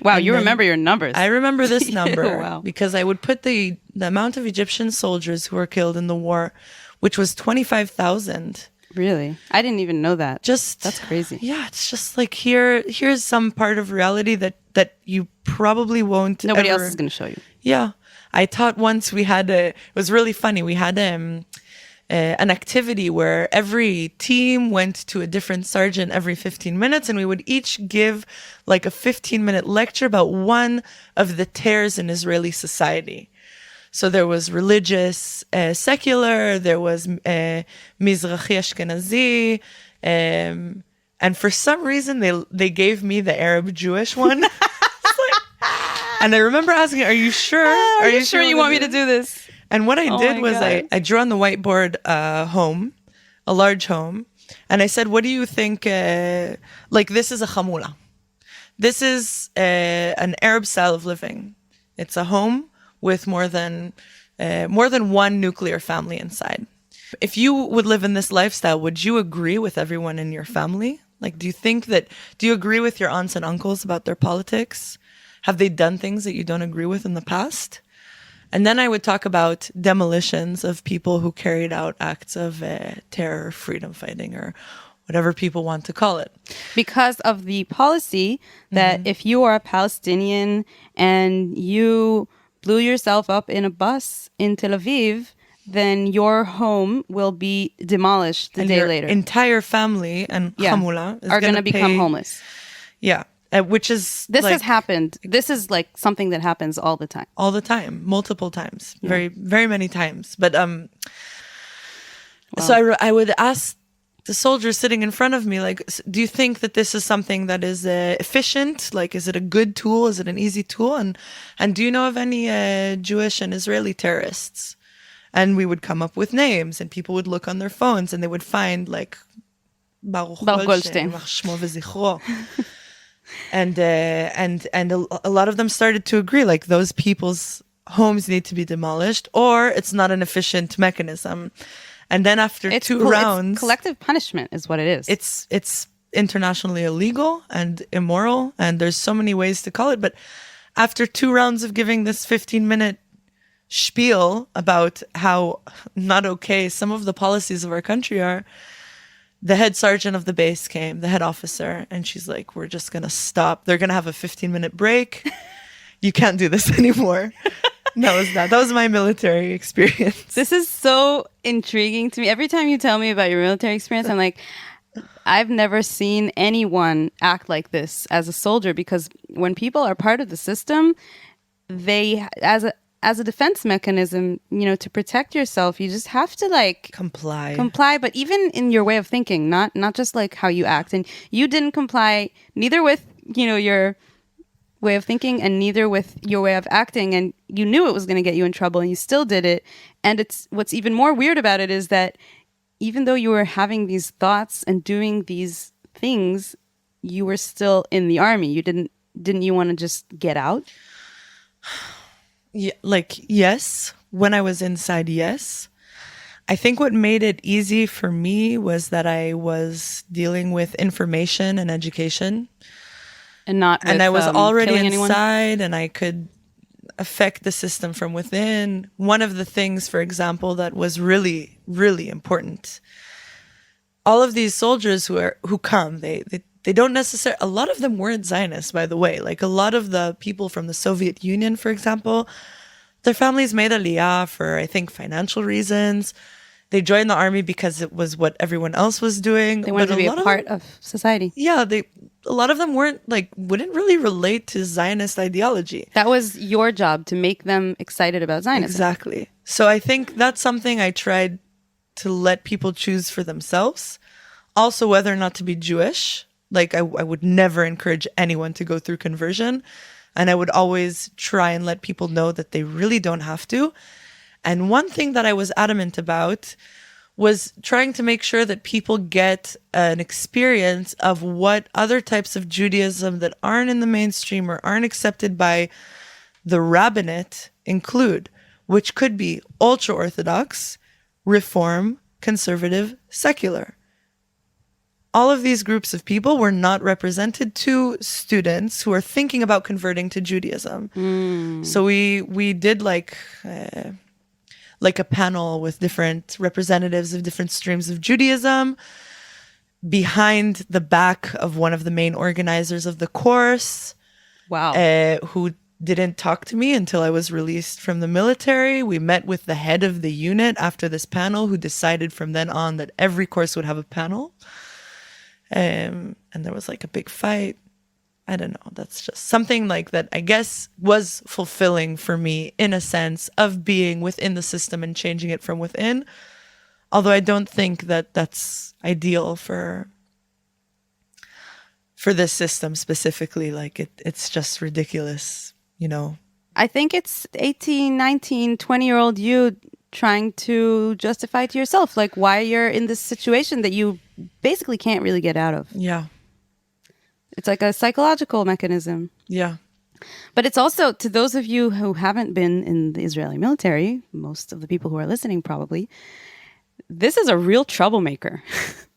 Wow, and you remember your numbers. I remember this number Wow. because I would put the amount of Egyptian soldiers who were killed in the war, which was 25,000. Really? I didn't even know that. That's crazy. Yeah, it's just like here's some part of reality that you probably won't. Nobody else is going to show you. Yeah, I taught once. It was really funny. We had an activity where every team went to a different sergeant every 15 minutes, and we would each give like a 15-minute lecture about one of the tears in Israeli society. So there was religious, secular, there was Mizrahi Ashkenazi, and for some reason they gave me the Arab Jewish one. And I remember asking, "Are you sure? Are you sure you want me to do this?" And what I did was I drew on the whiteboard a large home, and I said, "What do you think? Like this is a chamula. This is an Arab style of living. It's a home with more than one nuclear family inside. If you would live in this lifestyle, would you agree with everyone in your family? Like, do you agree with your aunts and uncles about their politics? Have they done things that you don't agree with in the past?" And then I would talk about demolitions of people who carried out acts of terror, freedom fighting, or whatever people want to call it. Because of the policy that if you are a Palestinian and you blew yourself up in a bus in Tel Aviv, then your home will be demolished the day later. Entire family and chamula are going to become homeless. Yeah. Which is has happened. This is like something that happens all the time. All the time, multiple times, very, very many times. But so I would ask the soldiers sitting in front of me, like, do you think that this is something that is efficient? Like, is it a good tool? Is it an easy tool? And do you know of any Jewish and Israeli terrorists? And we would come up with names, and people would look on their phones, and they would find like Baruch Goldstein. And a lot of them started to agree, like those people's homes need to be demolished, or it's not an efficient mechanism. And then after two rounds, it's collective punishment is what it is. It's internationally illegal and immoral, and there's so many ways to call it. But after 2 rounds of giving this 15-minute spiel about how not okay some of the policies of our country are, the head sergeant of the base came, the head officer, and she's like, "We're just going to stop. They're going to have a 15-minute break. You can't do this anymore." That was my military experience. This is so intriguing to me. Every time you tell me about your military experience, I'm like, I've never seen anyone act like this as a soldier, because when people are part of the system, they, as a defense mechanism, to protect yourself, you just have to like comply, but even in your way of thinking, not just like how you act. And you didn't comply neither with, your way of thinking and neither with your way of acting, and you knew it was going to get you in trouble and you still did it. And it's what's even more weird about it is that even though you were having these thoughts and doing these things, you were still in the army. You didn't you want to just get out? Yeah, yes, when I was inside, yes. I think what made it easy for me was that I was dealing with information and education. And I was already anyone? inside, and I could affect the system from within. One of the things, for example, that was really, really important, all of these soldiers who come, they don't necessarily, a lot of them weren't Zionists, by the way. Like a lot of the people from the Soviet Union, for example, their families made Aliyah for, I think, financial reasons. They joined the army because it was what everyone else was doing. They wanted to be a part of society. Yeah, a lot of them wouldn't really relate to Zionist ideology. That was your job, to make them excited about Zionism. Exactly. So I think that's something I tried to let people choose for themselves. Also, whether or not to be Jewish. Like I would never encourage anyone to go through conversion. And I would always try and let people know that they really don't have to. And one thing that I was adamant about was trying to make sure that people get an experience of what other types of Judaism that aren't in the mainstream or aren't accepted by the rabbinate include, which could be ultra-Orthodox, Reform, conservative, secular. All of these groups of people were not represented to students who are thinking about converting to Judaism. So we did like a panel with different representatives of different streams of Judaism behind the back of one of the main organizers of the course. Wow. Who didn't talk to me until I was released from the military. We met with the head of the unit after this panel, who decided from then on that every course would have a panel. And there was like a big fight. I don't know. That's just something like that, I guess, was fulfilling for me in a sense of being within the system and changing it from within. Although I don't think that that's ideal for this system specifically. Like it's just ridiculous, you know. I think it's 18, 19, 20-year-old you trying to justify to yourself like why you're in this situation that you basically can't really get out of. Yeah. It's like a psychological mechanism. Yeah. But it's also, to those of you who haven't been in the Israeli military, most of the people who are listening probably, this is a real troublemaker.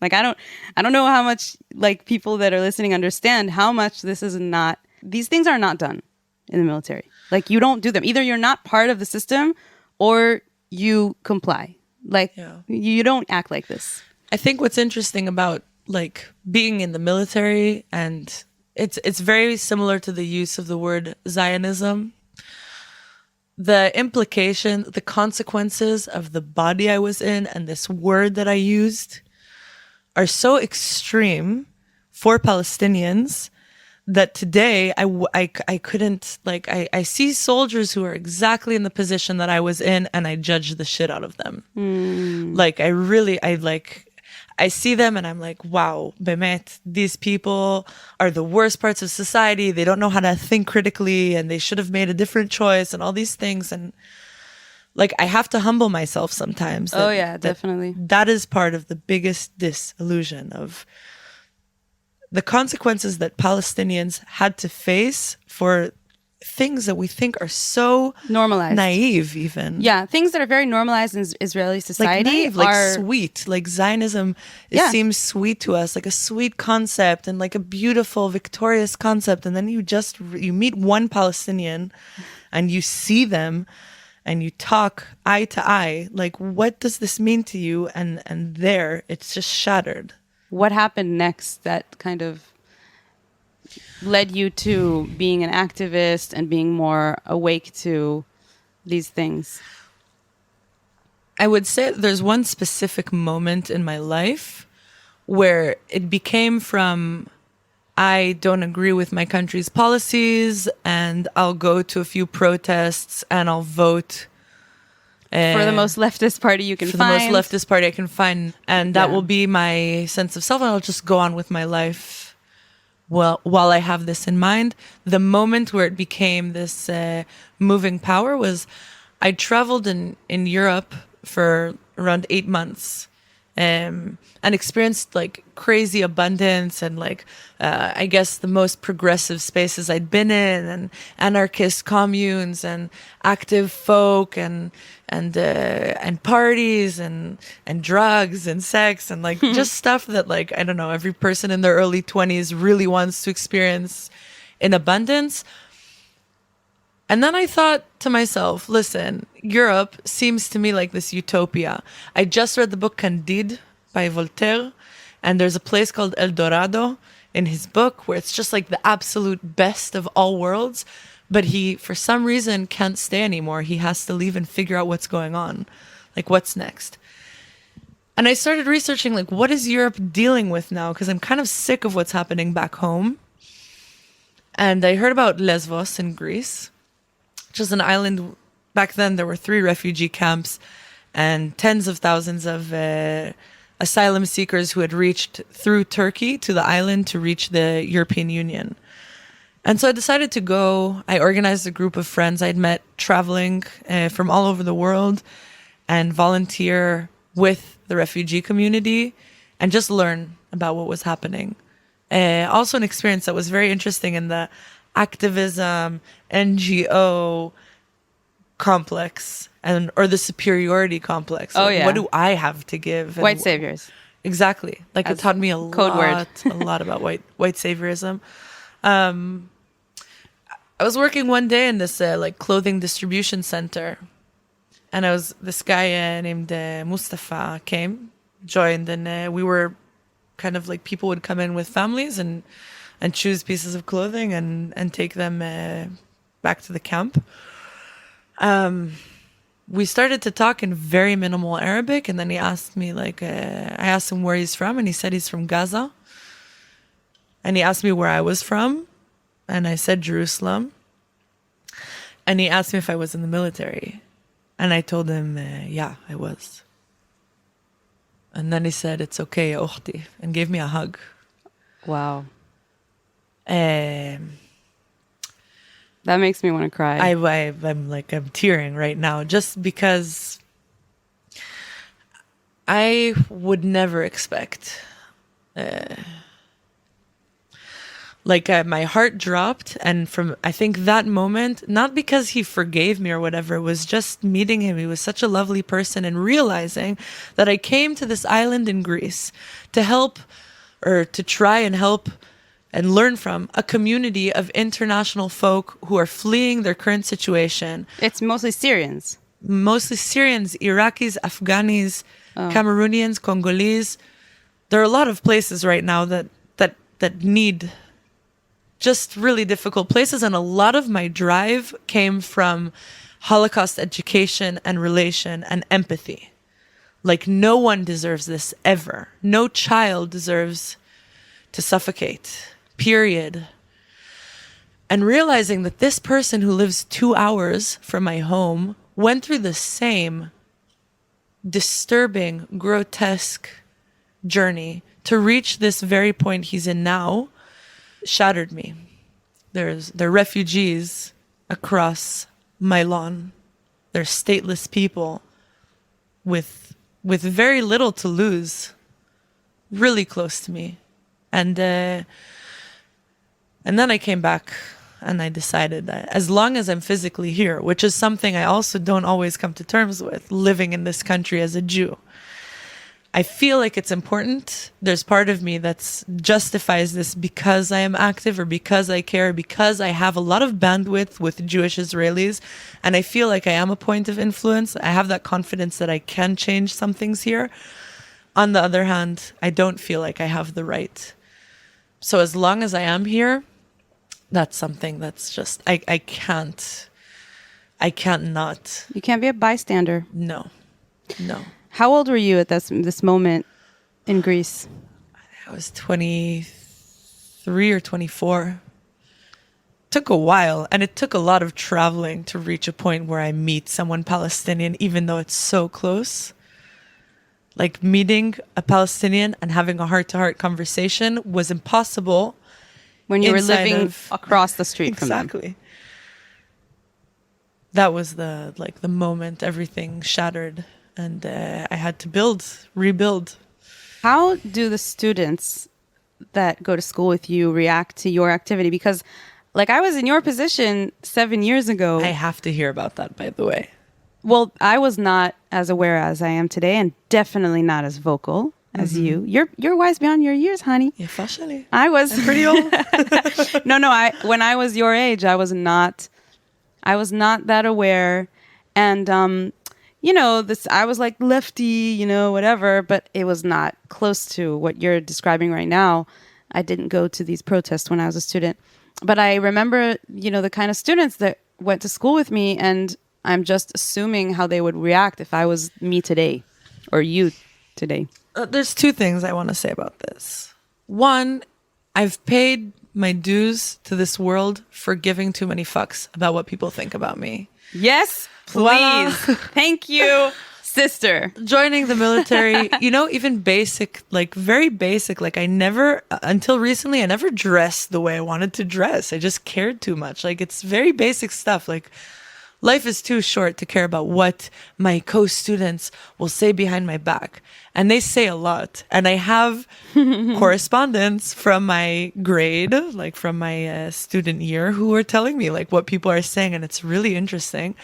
Like I don't know how much like people that are listening understand how much this is not, these things are not done in the military. Like you don't do them. Either you're not part of the system or you comply. Like you don't act like this. I think what's interesting about like being in the military, and it's very similar to the use of the word Zionism. The implication, the consequences of the body I was in and this word that I used are so extreme for Palestinians that today I couldn't, like, I see soldiers who are exactly in the position that I was in and I judge the shit out of them. Like I see them and I'm like, wow, bemet, these people are the worst parts of society. They don't know how to think critically and they should have made a different choice and all these things. And like, I have to humble myself sometimes. Definitely. That is part of the biggest disillusion of the consequences that Palestinians had to face for things that we think are so normalized, naive, even. Yeah, things that are very normalized in Israeli society, like naive, like sweet. Like Zionism, it seems sweet to us, like a sweet concept and like a beautiful, victorious concept. And then you meet one Palestinian, and you see them, and you talk eye to eye. Like, what does this mean to you? And there, it's just shattered. What happened next that kind of led you to being an activist and being more awake to these things? I would say there's one specific moment in my life where it became from, I don't agree with my country's policies and I'll go to a few protests and I'll vote for the most leftist party you can find. For the most leftist party I can find. And that will be my sense of self, and I'll just go on with my life while I have this in mind. The moment where it became this moving power was I traveled in Europe for around 8 months and experienced like crazy abundance and like I guess the most progressive spaces I'd been in, and anarchist communes and active folk and parties and drugs and sex and like just stuff that, like, I don't know, every person in their early 20s really wants to experience in abundance. And then I thought to myself, listen, Europe seems to me like this utopia. I just read the book Candide by Voltaire, and there's a place called El Dorado in his book where it's just like the absolute best of all worlds. But he, for some reason, can't stay anymore. He has to leave and figure out what's going on. Like, what's next? And I started researching, like, what is Europe dealing with now? Because I'm kind of sick of what's happening back home. And I heard about Lesbos in Greece, which is an island. Back then, there were 3 refugee camps and tens of thousands of asylum seekers who had reached through Turkey to the island to reach the European Union. And so I decided to go. I organized a group of friends I'd met traveling from all over the world and volunteer with the refugee community and just learn about what was happening. Also an experience that was very interesting in the activism, NGO complex or the superiority complex. Oh, yeah. What do I have to give? And White saviors. Exactly. Like it taught me a lot about white saviorism. I was working one day in this like clothing distribution center, and this guy named Mustafa joined, and we were kind of like people would come in with families and choose pieces of clothing and take them back to the camp. We started to talk in very minimal Arabic, and then he asked me I asked him where he's from, and he said he's from Gaza. And he asked me where I was from, and I said Jerusalem. And he asked me if I was in the military, and I told him, yeah, I was. And then he said, "It's okay, ya ukhti," and gave me a hug. Wow. That makes me want to cry. I'm tearing right now just because I would never expect. My heart dropped, and from I think that moment, not because he forgave me or whatever, it was just meeting him. He was such a lovely person, and realizing that I came to this island in Greece to help, or to try and help and learn from a community of international folk who are fleeing their current situation. It's mostly Syrians. Iraqis, Afghanis, Cameroonians, Congolese. There are a lot of places right now that need just really difficult places. And a lot of my drive came from Holocaust education and relation and empathy. Like, no one deserves this ever. No child deserves to suffocate, period. And realizing that this person who lives 2 hours from my home went through the same disturbing, grotesque journey to reach this very point he's in now shattered me. There are refugees across my lawn. They're stateless people with very little to lose, really close to me. And then I came back and I decided that as long as I'm physically here, which is something I also don't always come to terms with, living in this country as a Jew, I feel like it's important. There's part of me that justifies this because I am active, or because I care, because I have a lot of bandwidth with Jewish Israelis, and I feel like I am a point of influence. I have that confidence that I can change some things here. On the other hand, I don't feel like I have the right. So as long as I am here, that's something that's just, I can't not. You can't be a bystander. No. How old were you at this moment in Greece? I was 23 or 24. Took a while, and it took a lot of traveling to reach a point where I meet someone Palestinian, even though it's so close. Like, meeting a Palestinian and having a heart-to-heart conversation was impossible when you were living across the street from them. Exactly. That was the moment everything shattered, and I had to rebuild. How do the students that go to school with you react to your activity? Because, I was in your position 7 years ago. I have to hear about that, by the way. Well, I was not as aware as I am today, and definitely not as vocal as you. You're wise beyond your years, honey. Yeah, fashionly. I'm pretty old. No. When I was your age, I was not that aware, and I was like lefty, whatever, but it was not close to what you're describing right now. I didn't go to these protests when I was a student, but I remember, the kind of students that went to school with me, and I'm just assuming how they would react if I was me today or you today. There's two things I want to say about this. One, I've paid my dues to this world for giving too many fucks about what people think about me. Yes, please. Voila. Thank you Sister. Joining the military, even basic, like very basic, like I never, until recently, I never dressed the way I wanted to dress. I just cared too much. Like it's very basic stuff. Like life is too short to care about what my co-students will say behind my back. And they say a lot. And I have correspondence from my grade, like from my student year, who are telling me like what people are saying. And it's really interesting.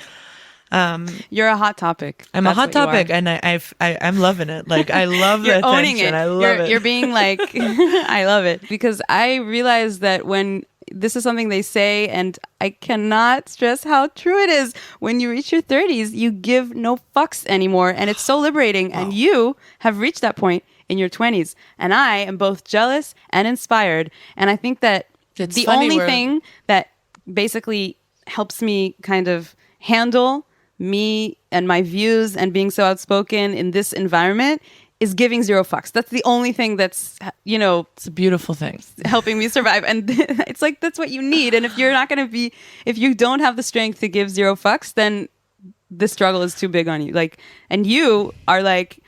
You're a hot topic. I'm That's a hot what you topic, are. and I'm loving it. Like I love the You're attention. owning it. I love it. You're being like, I love it, because I realize that when this is something they say, and I cannot stress how true it is. When you reach your 30s, you give no fucks anymore, and it's so liberating. And you have reached that point in your 20s, and I am both jealous and inspired. And I think that It's the funny only where- thing that basically helps me kind of handle me and my views and being so outspoken in this environment is giving zero fucks. That's the only thing that's, It's a beautiful thing. helping me survive. And it's like, that's what you need. And if you don't have the strength to give zero fucks, then the struggle is too big on you. Like, and you are like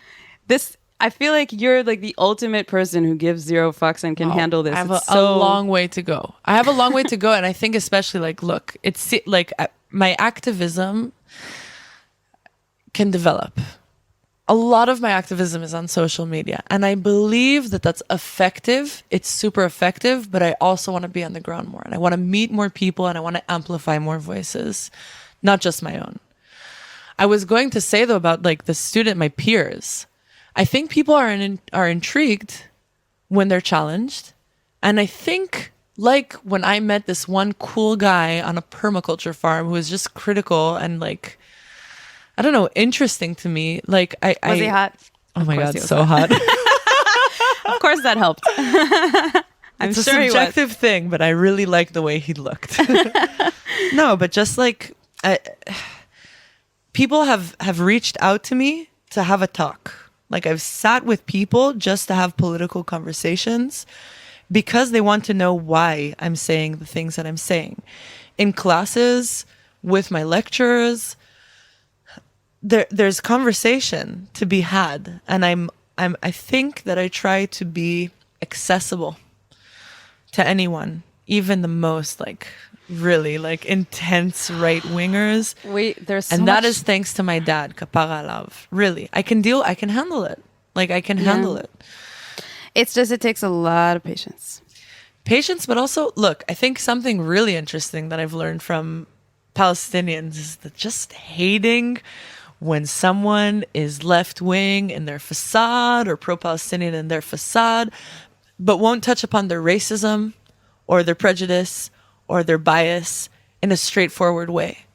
this, I feel like you're like the ultimate person who gives zero fucks and can handle this. I have It's a long way to go. I have a long way to go. And I think especially like, look, it's like my activism can develop. A lot of my activism is on social media. And I believe that that's effective. It's super effective. But I also want to be on the ground more. And I want to meet more people. And I want to amplify more voices. Not just my own. I was going to say, though, about like the student, my peers. I think people are intrigued when they're challenged. And I think, like when I met this one cool guy on a permaculture farm who was just critical and like, I don't know, interesting to me. Like Was he hot? Oh my course God, he was so hot. Of course that helped. I'm It's a sure he was. subjective thing, but I really liked the way he looked. No, but just like people have reached out to me to have a talk. Like I've sat with people just to have political conversations because they want to know why I'm saying the things that I'm saying. In classes, with my lecturers, there's conversation to be had. And I think that I try to be accessible to anyone, even the most like really like intense right wingers. There's so And that much- is thanks to my dad, kapara alav. Really, I can handle it. Like I can handle it. It's just, it takes a lot of patience. Patience, but also, look, I think something really interesting that I've learned from Palestinians is that just hating when someone is left wing in their facade or pro-Palestinian in their facade, but won't touch upon their racism or their prejudice or their bias in a straightforward way.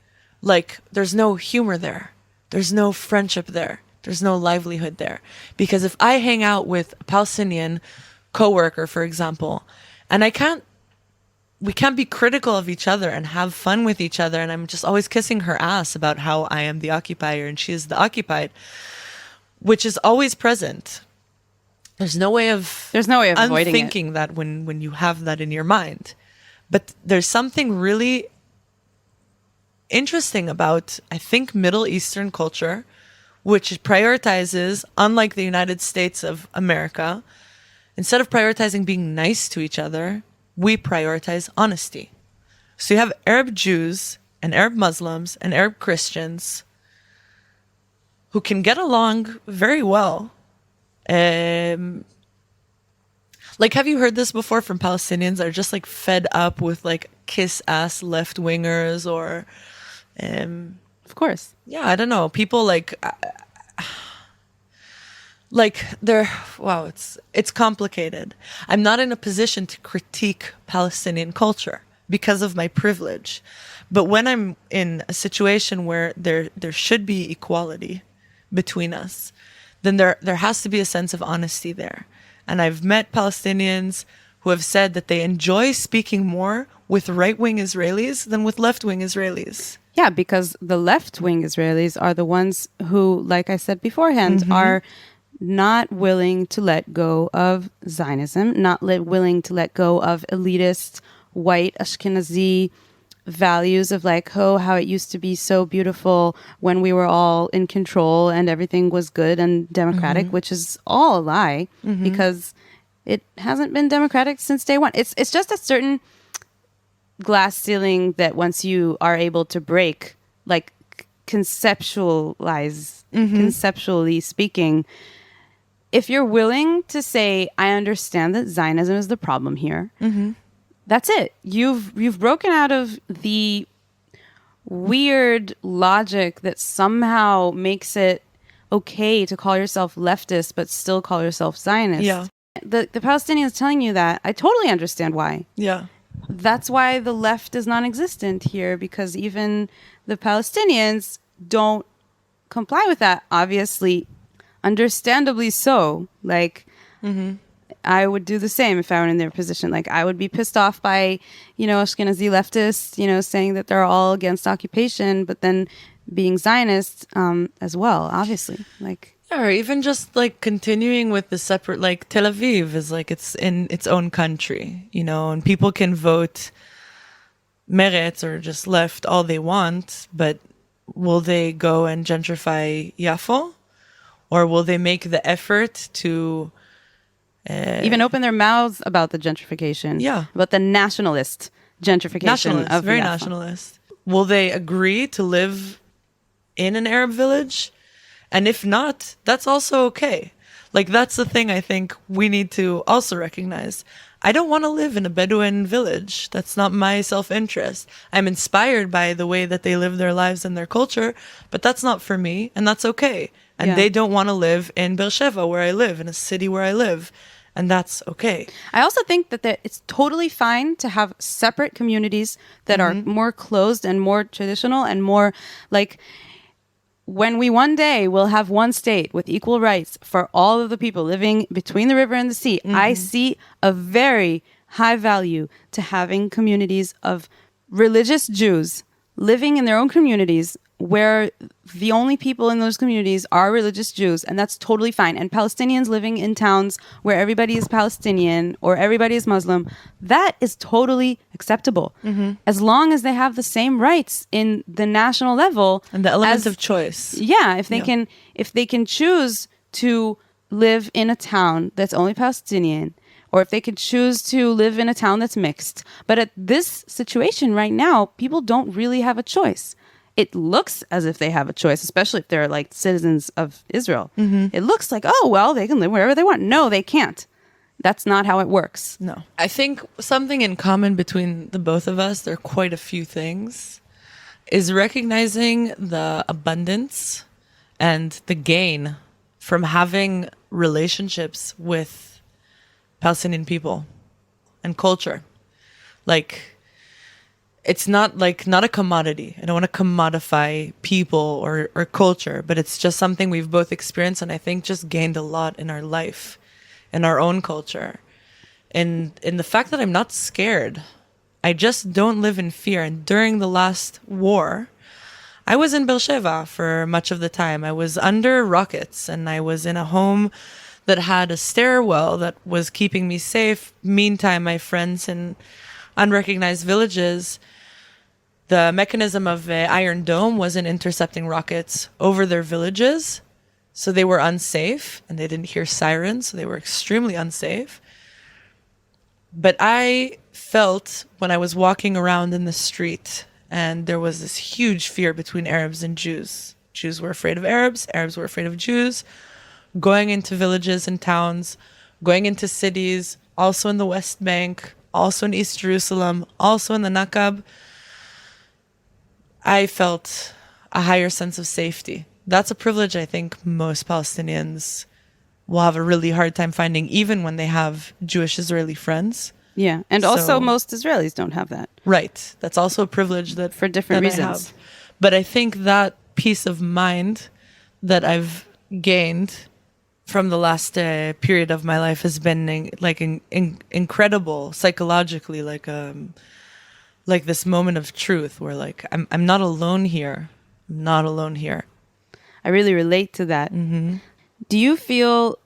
Like, there's no humor there. There's no friendship there. There's no livelihood there. Because if I hang out with a Palestinian coworker, for example, and we can't be critical of each other and have fun with each other, and I'm just always kissing her ass about how I am the occupier and she is the occupied, which is always present. There's no way of avoiding it. unthinking that when you have that in your mind. But there's something really interesting about, I think, Middle Eastern culture, which prioritizes, unlike the United States of America, instead of prioritizing being nice to each other, we prioritize honesty. So you have Arab Jews and Arab Muslims and Arab Christians who can get along very well. Like, have you heard this before from Palestinians that are just like fed up with like kiss ass left wingers or, Of course. yeah, I don't know. People like they're, wow, it's complicated. I'm not in a position to critique Palestinian culture because of my privilege. But when I'm in a situation where there should be equality between us, then there has to be a sense of honesty there. And I've met Palestinians who have said that they enjoy speaking more with right-wing Israelis than with left-wing Israelis. Yeah, because the left-wing Israelis are the ones who, like I said beforehand, are not willing to let go of Zionism, willing to let go of elitist, white, Ashkenazi values of like, oh, how it used to be so beautiful when we were all in control and everything was good and democratic, which is all a lie because it hasn't been democratic since day one. It's just a certain glass ceiling that once you are able to break, like conceptually speaking, if you're willing to say, I understand that Zionism is the problem here, that's it. You've broken out of the weird logic that somehow makes it okay to call yourself leftist but still call yourself Zionist. Yeah. The Palestinians telling you that, I totally understand why. Yeah. That's why the left is non-existent here, because even the Palestinians don't comply with that, obviously, understandably so. Like, I would do the same if I were in their position. Like, I would be pissed off by, Ashkenazi leftists, saying that they're all against occupation, but then being Zionist as well, obviously. Like, or even just like continuing with the separate, like Tel Aviv is like it's in its own country, and people can vote Meretz or just left all they want, but will they go and gentrify Yafo? Or will they make the effort to even open their mouths about the gentrification? Yeah. About the nationalist gentrification of very Yafo. nationalist. Will they agree to live in an Arab village? And if not, that's also okay. Like, that's the thing I think we need to also recognize. I don't want to live in a Bedouin village. That's not my self-interest. I'm inspired by the way that they live their lives and their culture, but that's not for me, and that's okay. And they don't want to live in Beersheba, where I live, in a city where I live, and that's okay. I also think that it's totally fine to have separate communities that are more closed and more traditional and more like... When we one day will have one state with equal rights for all of the people living between the river and the sea, I see a very high value to having communities of religious Jews living in their own communities where the only people in those communities are religious Jews, and that's totally fine. And Palestinians living in towns where everybody is Palestinian or everybody is Muslim, that is totally acceptable. As long as they have the same rights in the national level. And the element of choice. Yeah, if they can choose to live in a town that's only Palestinian, or if they could choose to live in a town that's mixed. But at this situation right now, people don't really have a choice. It looks as if they have a choice, especially if they're like citizens of Israel. It looks like, oh, well, they can live wherever they want. No, they can't. That's not how it works. No. I think something in common between the both of us, there are quite a few things, is recognizing the abundance and the gain from having relationships with Palestinian people and culture. Like, it's not a commodity. I don't want to commodify people or culture, but it's just something we've both experienced and I think just gained a lot in our life, in our own culture. And in the fact that I'm not scared. I just don't live in fear. And during the last war, I was in Beersheba for much of the time. I was under rockets and I was in a home that had a stairwell that was keeping me safe. Meantime, my friends in unrecognized villages, the mechanism of Iron Dome wasn't intercepting rockets over their villages, so they were unsafe, and they didn't hear sirens, so they were extremely unsafe. But I felt when I was walking around in the street, and there was this huge fear between Arabs and Jews. Jews were afraid of Arabs, Arabs were afraid of Jews, going into villages and towns, going into cities, also in the West Bank, also in East Jerusalem, also in the Naqab. I felt a higher sense of safety. That's a privilege I think most Palestinians will have a really hard time finding, even when they have Jewish Israeli friends. Yeah, and also most Israelis don't have that. Right. That's also a privilege that for different that reasons. I have. But I think that peace of mind that I've gained from the last period of my life has been incredible psychologically, like this moment of truth where like I'm not alone here. I'm not alone here. I really relate to that. Do you feel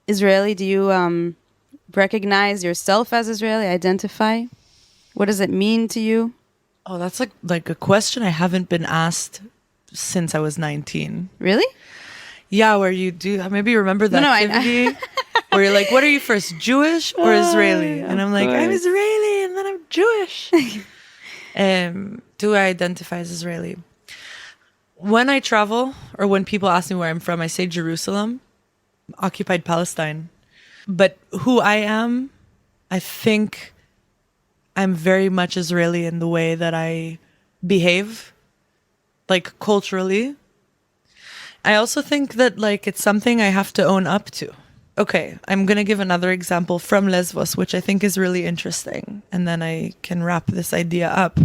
Israeli? Do you recognize yourself as Israeli? Identify? What does it mean to you Oh, that's like a question I haven't been asked since I was 19. Really? Yeah, where you do, maybe you remember that No, activity where you're like, what are you first, Jewish or Israeli? And I'm like, I'm course. Israeli and then I'm Jewish. Do I identify as Israeli? When I travel or when people ask me where I'm from, I say Jerusalem, occupied Palestine. But who I am, I think I'm very much Israeli in the way that I behave, like culturally. I also think that like it's something I have to own up to. Okay, I'm going to give another example from Lesbos, which I think is really interesting. And then I can wrap this idea up.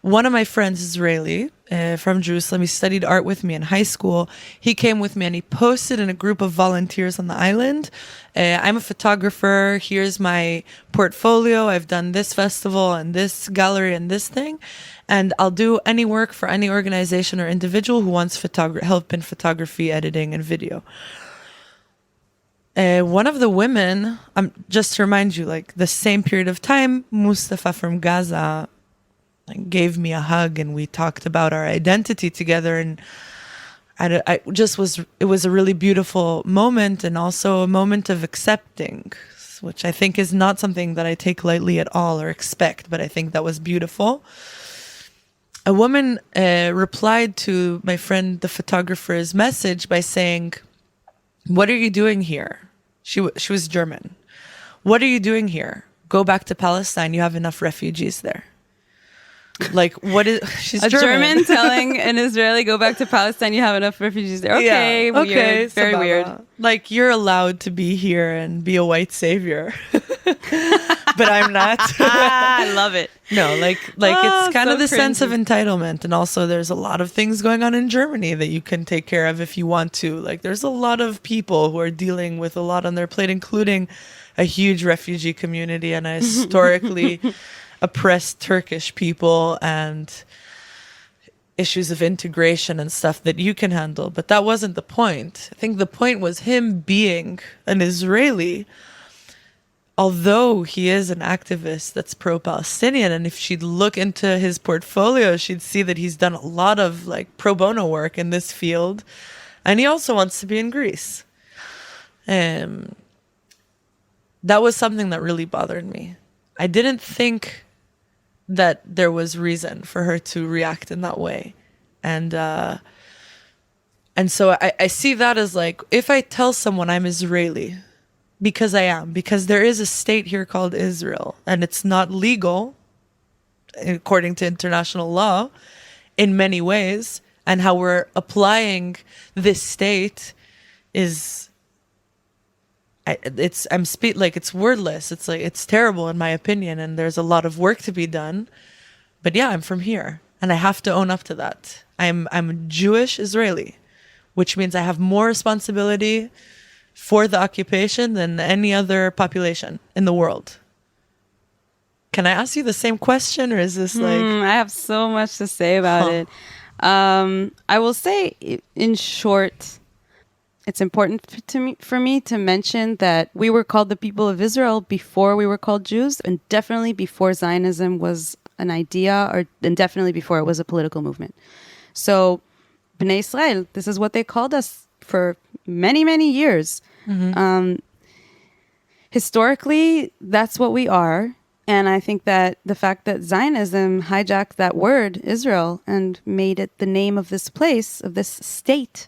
One of my friends, Israeli, from Jerusalem, he studied art with me in high school. He came with me and he posted in a group of volunteers on the island. I'm a photographer. Here's my portfolio. I've done this festival and this gallery and this thing. And I'll do any work for any organization or individual who wants help in photography, editing, and video. One of the women, just to remind you, like the same period of time, Mustafa from Gaza gave me a hug and we talked about our identity together. And it was a really beautiful moment and also a moment of accepting, which I think is not something that I take lightly at all or expect, but I think that was beautiful. A woman replied to my friend, the photographer's message by saying, "What are you doing here?" She was German. "What are you doing here? Go back to Palestine. You have enough refugees there." Like, what is... She's a German. telling an Israeli, go back to Palestine, you have enough refugees there. Okay, Yeah, weird. okay, Very sababa. weird. Like, you're allowed to be here and be a white savior. But I'm not. I love it. No, like Oh, it's kind so of the sense of cringy. entitlement. And also there's a lot of things going on in Germany that you can take care of if you want to. Like there's a lot of people who are dealing with a lot on their plate, including a huge refugee community and a historically oppressed Turkish people and issues of integration and stuff that you can handle. But that wasn't the point. I think the point was him being an Israeli. Although he is an activist that's pro-Palestinian, and if she'd look into his portfolio, she'd see that he's done a lot of like pro bono work in this field, and he also wants to be in Greece. That was something that really bothered me. I didn't think that there was reason for her to react in that way, and so I see that as like, if I tell someone I'm Israeli, because I am, because there is a state here called Israel, and it's not legal according to international law in many ways, and how we're applying this state is it's wordless. It's like, it's terrible in my opinion, and there's a lot of work to be done. But yeah, I'm from here and I have to own up to that. I'm Jewish Israeli, which means I have more responsibility for the occupation than any other population in the world. Can I ask you the same question, or is this like... I have so much to say about it. I will say, in short, it's important for me to mention that we were called the people of Israel before we were called Jews, and definitely before Zionism was an idea, and definitely before it was a political movement. So, Bnei Israel, this is what they called us for many, many years. Mm-hmm. Historically, that's what we are. And I think that the fact that Zionism hijacked that word, Israel, and made it the name of this place, of this state,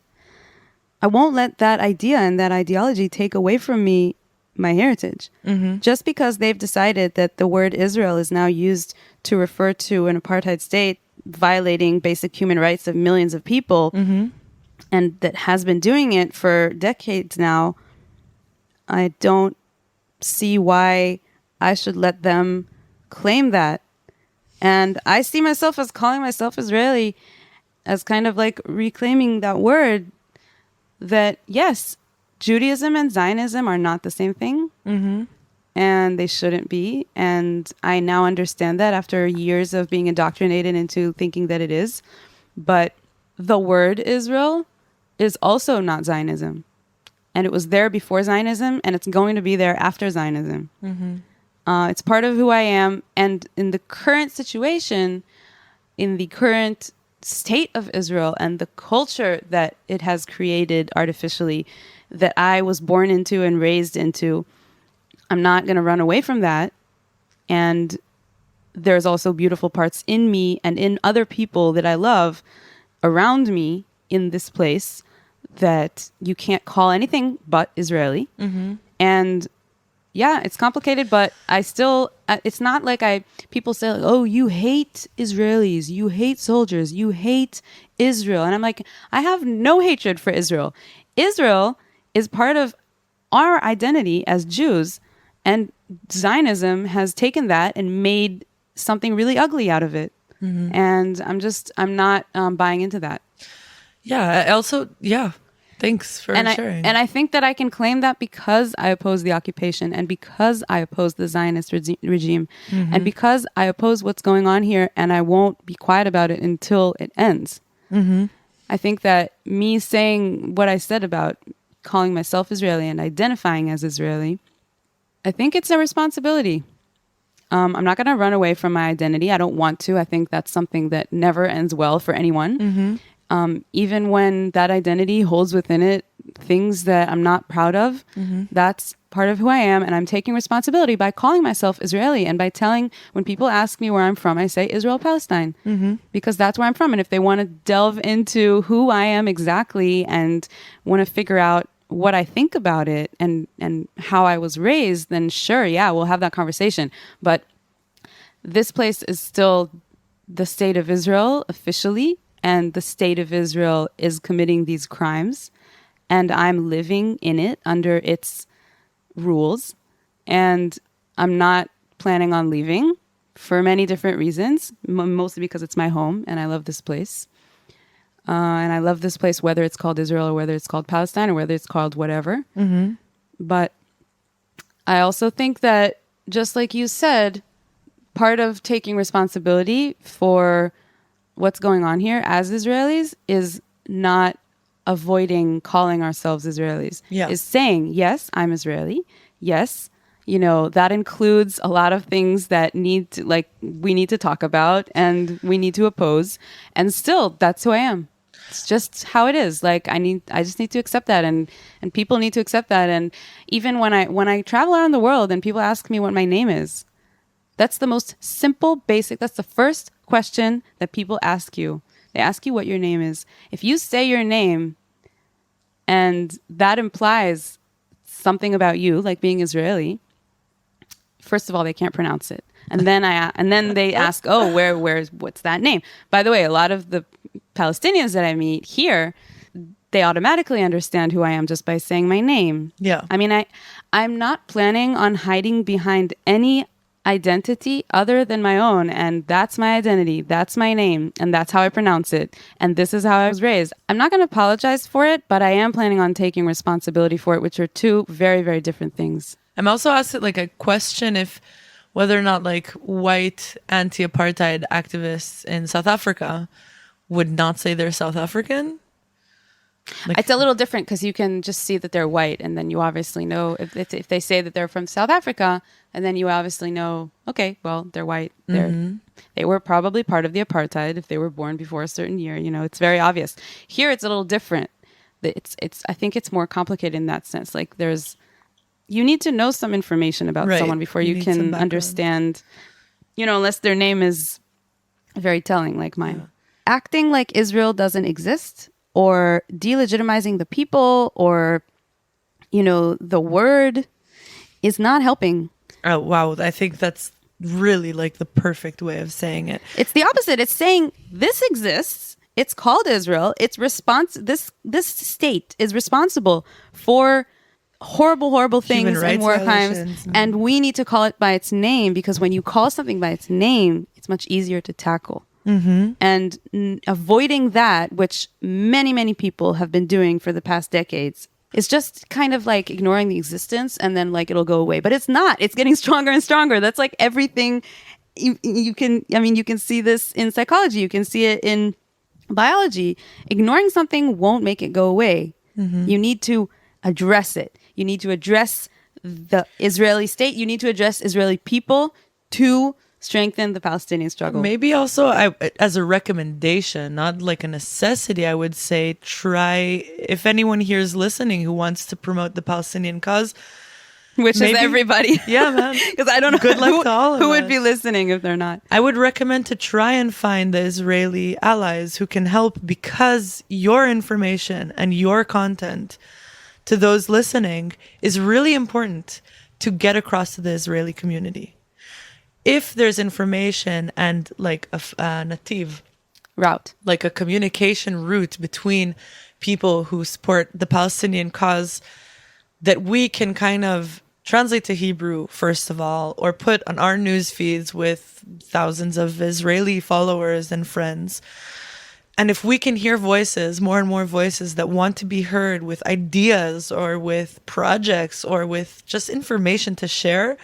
I won't let that idea and that ideology take away from me my heritage. Mm-hmm. Just because they've decided that the word Israel is now used to refer to an apartheid state violating basic human rights of millions of people, mm-hmm. and that has been doing it for decades now, I don't see why I should let them claim that. And I see myself as calling myself Israeli, as kind of like reclaiming that word, that yes, Judaism and Zionism are not the same thing. Mm-hmm. And they shouldn't be. And I now understand that after years of being indoctrinated into thinking that it is. But the word Israel is also not Zionism. And it was there before Zionism, and it's going to be there after Zionism. Mm-hmm. It's part of who I am. And in the current situation, in the current state of Israel and the culture that it has created artificially, that I was born into and raised into, I'm not going to run away from that. And there's also beautiful parts in me and in other people that I love around me in this place that you can't call anything but Israeli. And yeah, it's complicated, but I still, it's not like people say, like, oh, you hate Israelis, you hate soldiers, you hate Israel. And I'm like, I have no hatred for Israel. Israel is part of our identity as Jews, and Zionism has taken that and made something really ugly out of it. And I'm not buying into that. Yeah. Thanks for sharing. And I think that I can claim that because I oppose the occupation, and because I oppose the Zionist regime, and because I oppose what's going on here, and I won't be quiet about it until it ends. I think that me saying what I said about calling myself Israeli and identifying as Israeli, I think it's a responsibility. I'm not going to run away from my identity. I don't want to. I think that's something that never ends well for anyone. Even when that identity holds within it things that I'm not proud of, that's part of who I am. And I'm taking responsibility by calling myself Israeli, and by telling, when people ask me where I'm from, I say Israel, Palestine, because that's where I'm from. And if they want to delve into who I am exactly and want to figure out what I think about it and how I was raised, then sure, yeah, we'll have that conversation. But this place is still the state of Israel officially, and the state of Israel is committing these crimes, and I'm living in it under its rules, and I'm not planning on leaving for many different reasons, mostly because it's my home and I love this place. And I love this place, whether it's called Israel or whether it's called Palestine or whether it's called whatever. But I also think that, just like you said, part of taking responsibility for what's going on here as Israelis is not avoiding calling ourselves Israelis. Is saying, yes, I'm Israeli. Yes, that includes a lot of things that we need to talk about and we need to oppose. And still, that's who I am. It's just how it is. I just need to accept that, and people need to accept that. And even when I travel around the world and people ask me what my name is, that's the most simple, basic. That's the first question that people ask you. They ask you what your name is. If you say your name and that implies something about you, like being Israeli, first of all, they can't pronounce it. And then they ask, oh, what's that name? By the way, a lot of the Palestinians that I meet here, they automatically understand who I am just by saying my name. Yeah. I mean, I'm not planning on hiding behind any identity other than my own, and that's my identity, that's my name, and that's how I pronounce it, and this is how I was raised. I'm not going to apologize for it, but I am planning on taking responsibility for it, which are two very, very different things. I'm also asked a question if whether or not white anti-apartheid activists in South Africa would not say they're South African. It's a little different because you can just see that they're white, and then you obviously know if they say that they're from South Africa, and then you obviously know, okay, well, they're white. They were probably part of the apartheid if they were born before a certain year. It's very obvious. Here, it's a little different. I think it's more complicated in that sense. You need to know some information about someone before you can understand, unless their name is very telling, like mine. Yeah. Acting like Israel doesn't exist, or delegitimizing the people, or, the word is not helping. Oh, wow. I think that's really the perfect way of saying it. It's the opposite. It's saying this exists. It's called Israel. This state is responsible for horrible things and war crimes. And we need to call it by its name, because when you call something by its name, it's much easier to tackle. And avoiding that, which many, many people have been doing for the past decades, is just kind of ignoring the existence, and then it'll go away. But it's not. It's getting stronger and stronger. That's everything. You can see this in psychology. You can see it in biology. Ignoring something won't make it go away. You need to address it. You need to address the Israeli state. You need to address Israeli people to strengthen the Palestinian struggle. Maybe also, as a recommendation, not like a necessity, I would say try, if anyone here is listening who wants to promote the Palestinian cause, which maybe, is everybody. Yeah, man. Because I don't know Good luck to all of who would us. be listening if they're not. I would recommend to try and find the Israeli allies who can help, because your information and your content to those listening is really important to get across to the Israeli community. If there's information and like a nativ route, like a communication route between people who support the Palestinian cause that we can kind of translate to Hebrew, first of all, or put on our news feeds with thousands of Israeli followers and friends. And if we can hear voices, more and more voices that want to be heard with ideas or with projects or with just information to share,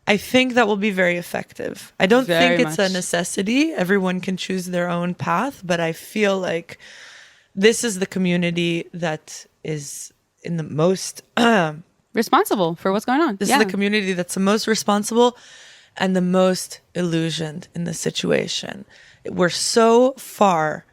I think that will be very effective. I don't think it's a necessity. Everyone can choose their own path, but I feel like this is the community that is in the most responsible for what's going on. This is the community that's the most responsible and the most illusioned in the situation. We're so far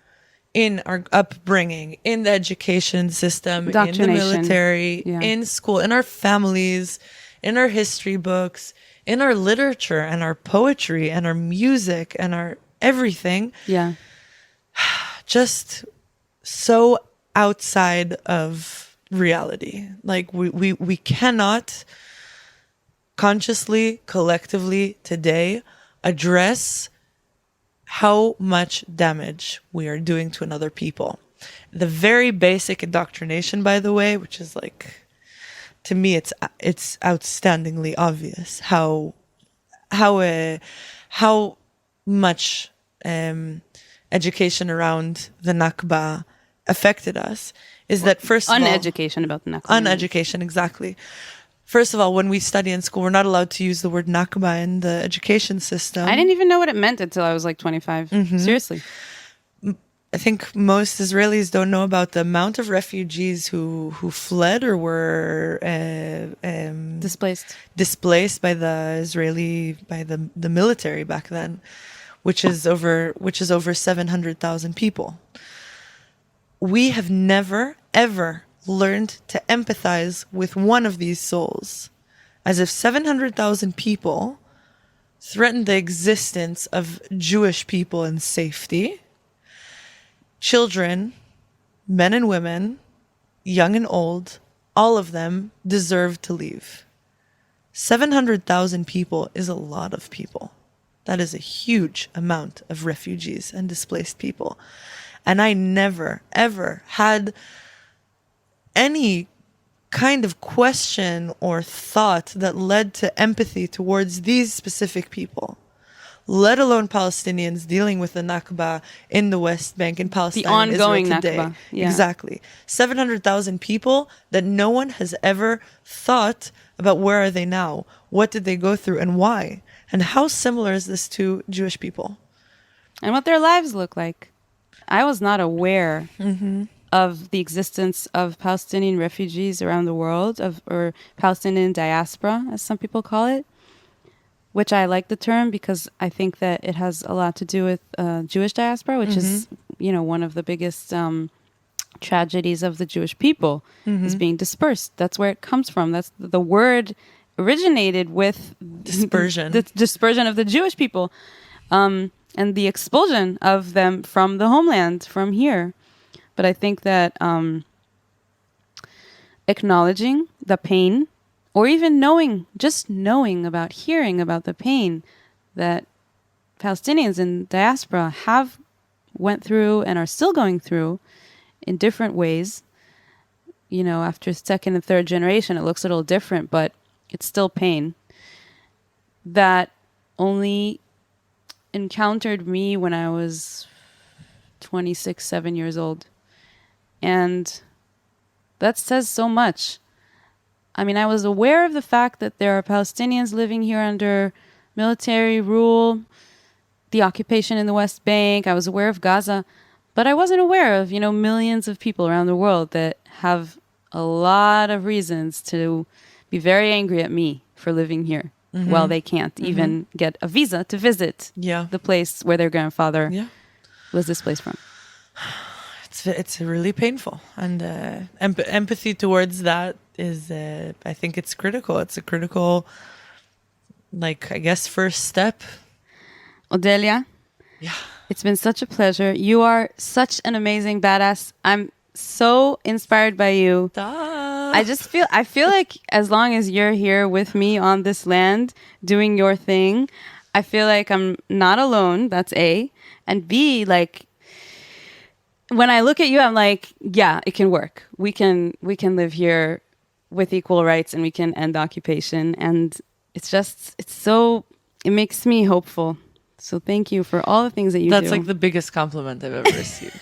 in our upbringing, in the education system, in the military, in school, in our families, in our history books, in our literature and our poetry and our music and our everything. Yeah. Just so outside of reality. Like we cannot consciously, collectively today address how much damage we are doing to another people. The very basic indoctrination, by the way, which is like, to me, it's outstandingly obvious how much education around the Naqba affected us. Is that first of all, uneducation about the Naqba? Uneducation, exactly. First of all, when we study in school, we're not allowed to use the word Naqba in the education system. I didn't even know what it meant until I was like 25. Mm-hmm. Seriously. I think most Israelis don't know about the amount of refugees who fled or were displaced by the military back then, which is over 700,000 people. We have never ever learned to empathize with one of these souls, as if 700,000 people threatened the existence of Jewish people in safety. Children, men and women, young and old, all of them deserve to leave. 700,000 people is a lot of people. That is a huge amount of refugees and displaced people. And I never, ever had any kind of question or thought that led to empathy towards these specific people, let alone Palestinians dealing with the Naqba in the West Bank, in Palestine, the ongoing Israel today. Naqba. Yeah. Exactly. 700,000 people that no one has ever thought about where are they now, what did they go through, and why. And how similar is this to Jewish people? And what their lives look like. I was not aware of the existence of Palestinian refugees around the world, or Palestinian diaspora, as some people call it, which I like the term because I think that it has a lot to do with Jewish diaspora, which is, one of the biggest tragedies of the Jewish people, is being dispersed. That's where it comes from. That's the word originated with dispersion. The dispersion of the Jewish people. And the expulsion of them from the homeland, from here. But I think that acknowledging the pain, or even hearing about the pain that Palestinians in diaspora have went through and are still going through in different ways. After second and third generation, it looks a little different, but it's still pain. That only encountered me when I was 26, 7 years old. And that says so much. I mean, I was aware of the fact that there are Palestinians living here under military rule, the occupation in the West Bank. I was aware of Gaza, but I wasn't aware of, millions of people around the world that have a lot of reasons to be very angry at me for living here. Well, they can't even get a visa to visit the place where their grandfather was displaced from. It's really painful, and empathy towards that is, I think it's critical. It's a critical, like, I guess, first step. Odelia, it's been such a pleasure. You are such an amazing badass. I'm so inspired by you. I feel like as long as you're here with me on this land doing your thing, I feel like I'm not alone. That's A. And B, like, when I look at you, I'm like, yeah, it can work. We can live here with equal rights, and we can end occupation. And it makes me hopeful. So thank you for all the things that you do. That's like the biggest compliment I've ever received.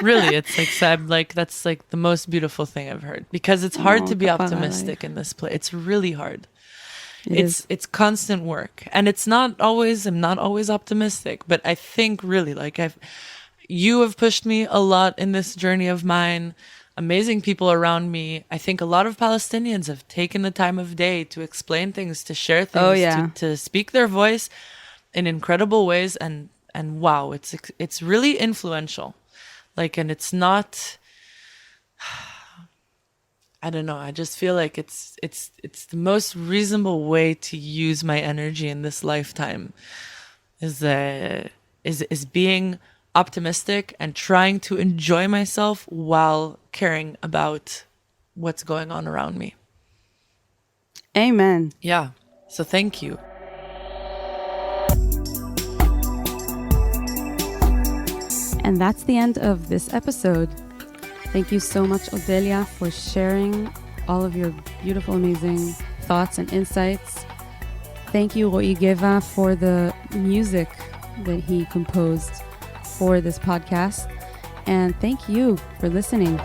Really, it's like, that's like the most beautiful thing I've heard, because it's hard to be optimistic in this place. It's really hard. It's constant work, and I'm not always optimistic, but I think really, like, you have pushed me a lot in this journey of mine. Amazing people around me. I think a lot of Palestinians have taken the time of day to explain things, to share things, to speak their voice in incredible ways, and wow, it's really influential. Like, and it's not, I don't know, I just feel like it's the most reasonable way to use my energy in this lifetime is being optimistic and trying to enjoy myself while caring about what's going on around me. Amen. Yeah. So thank you. And that's the end of this episode. Thank you so much, Odelia, for sharing all of your beautiful, amazing thoughts and insights. Thank you, Ro'i Geva, for the music that he composed for this podcast. And thank you for listening.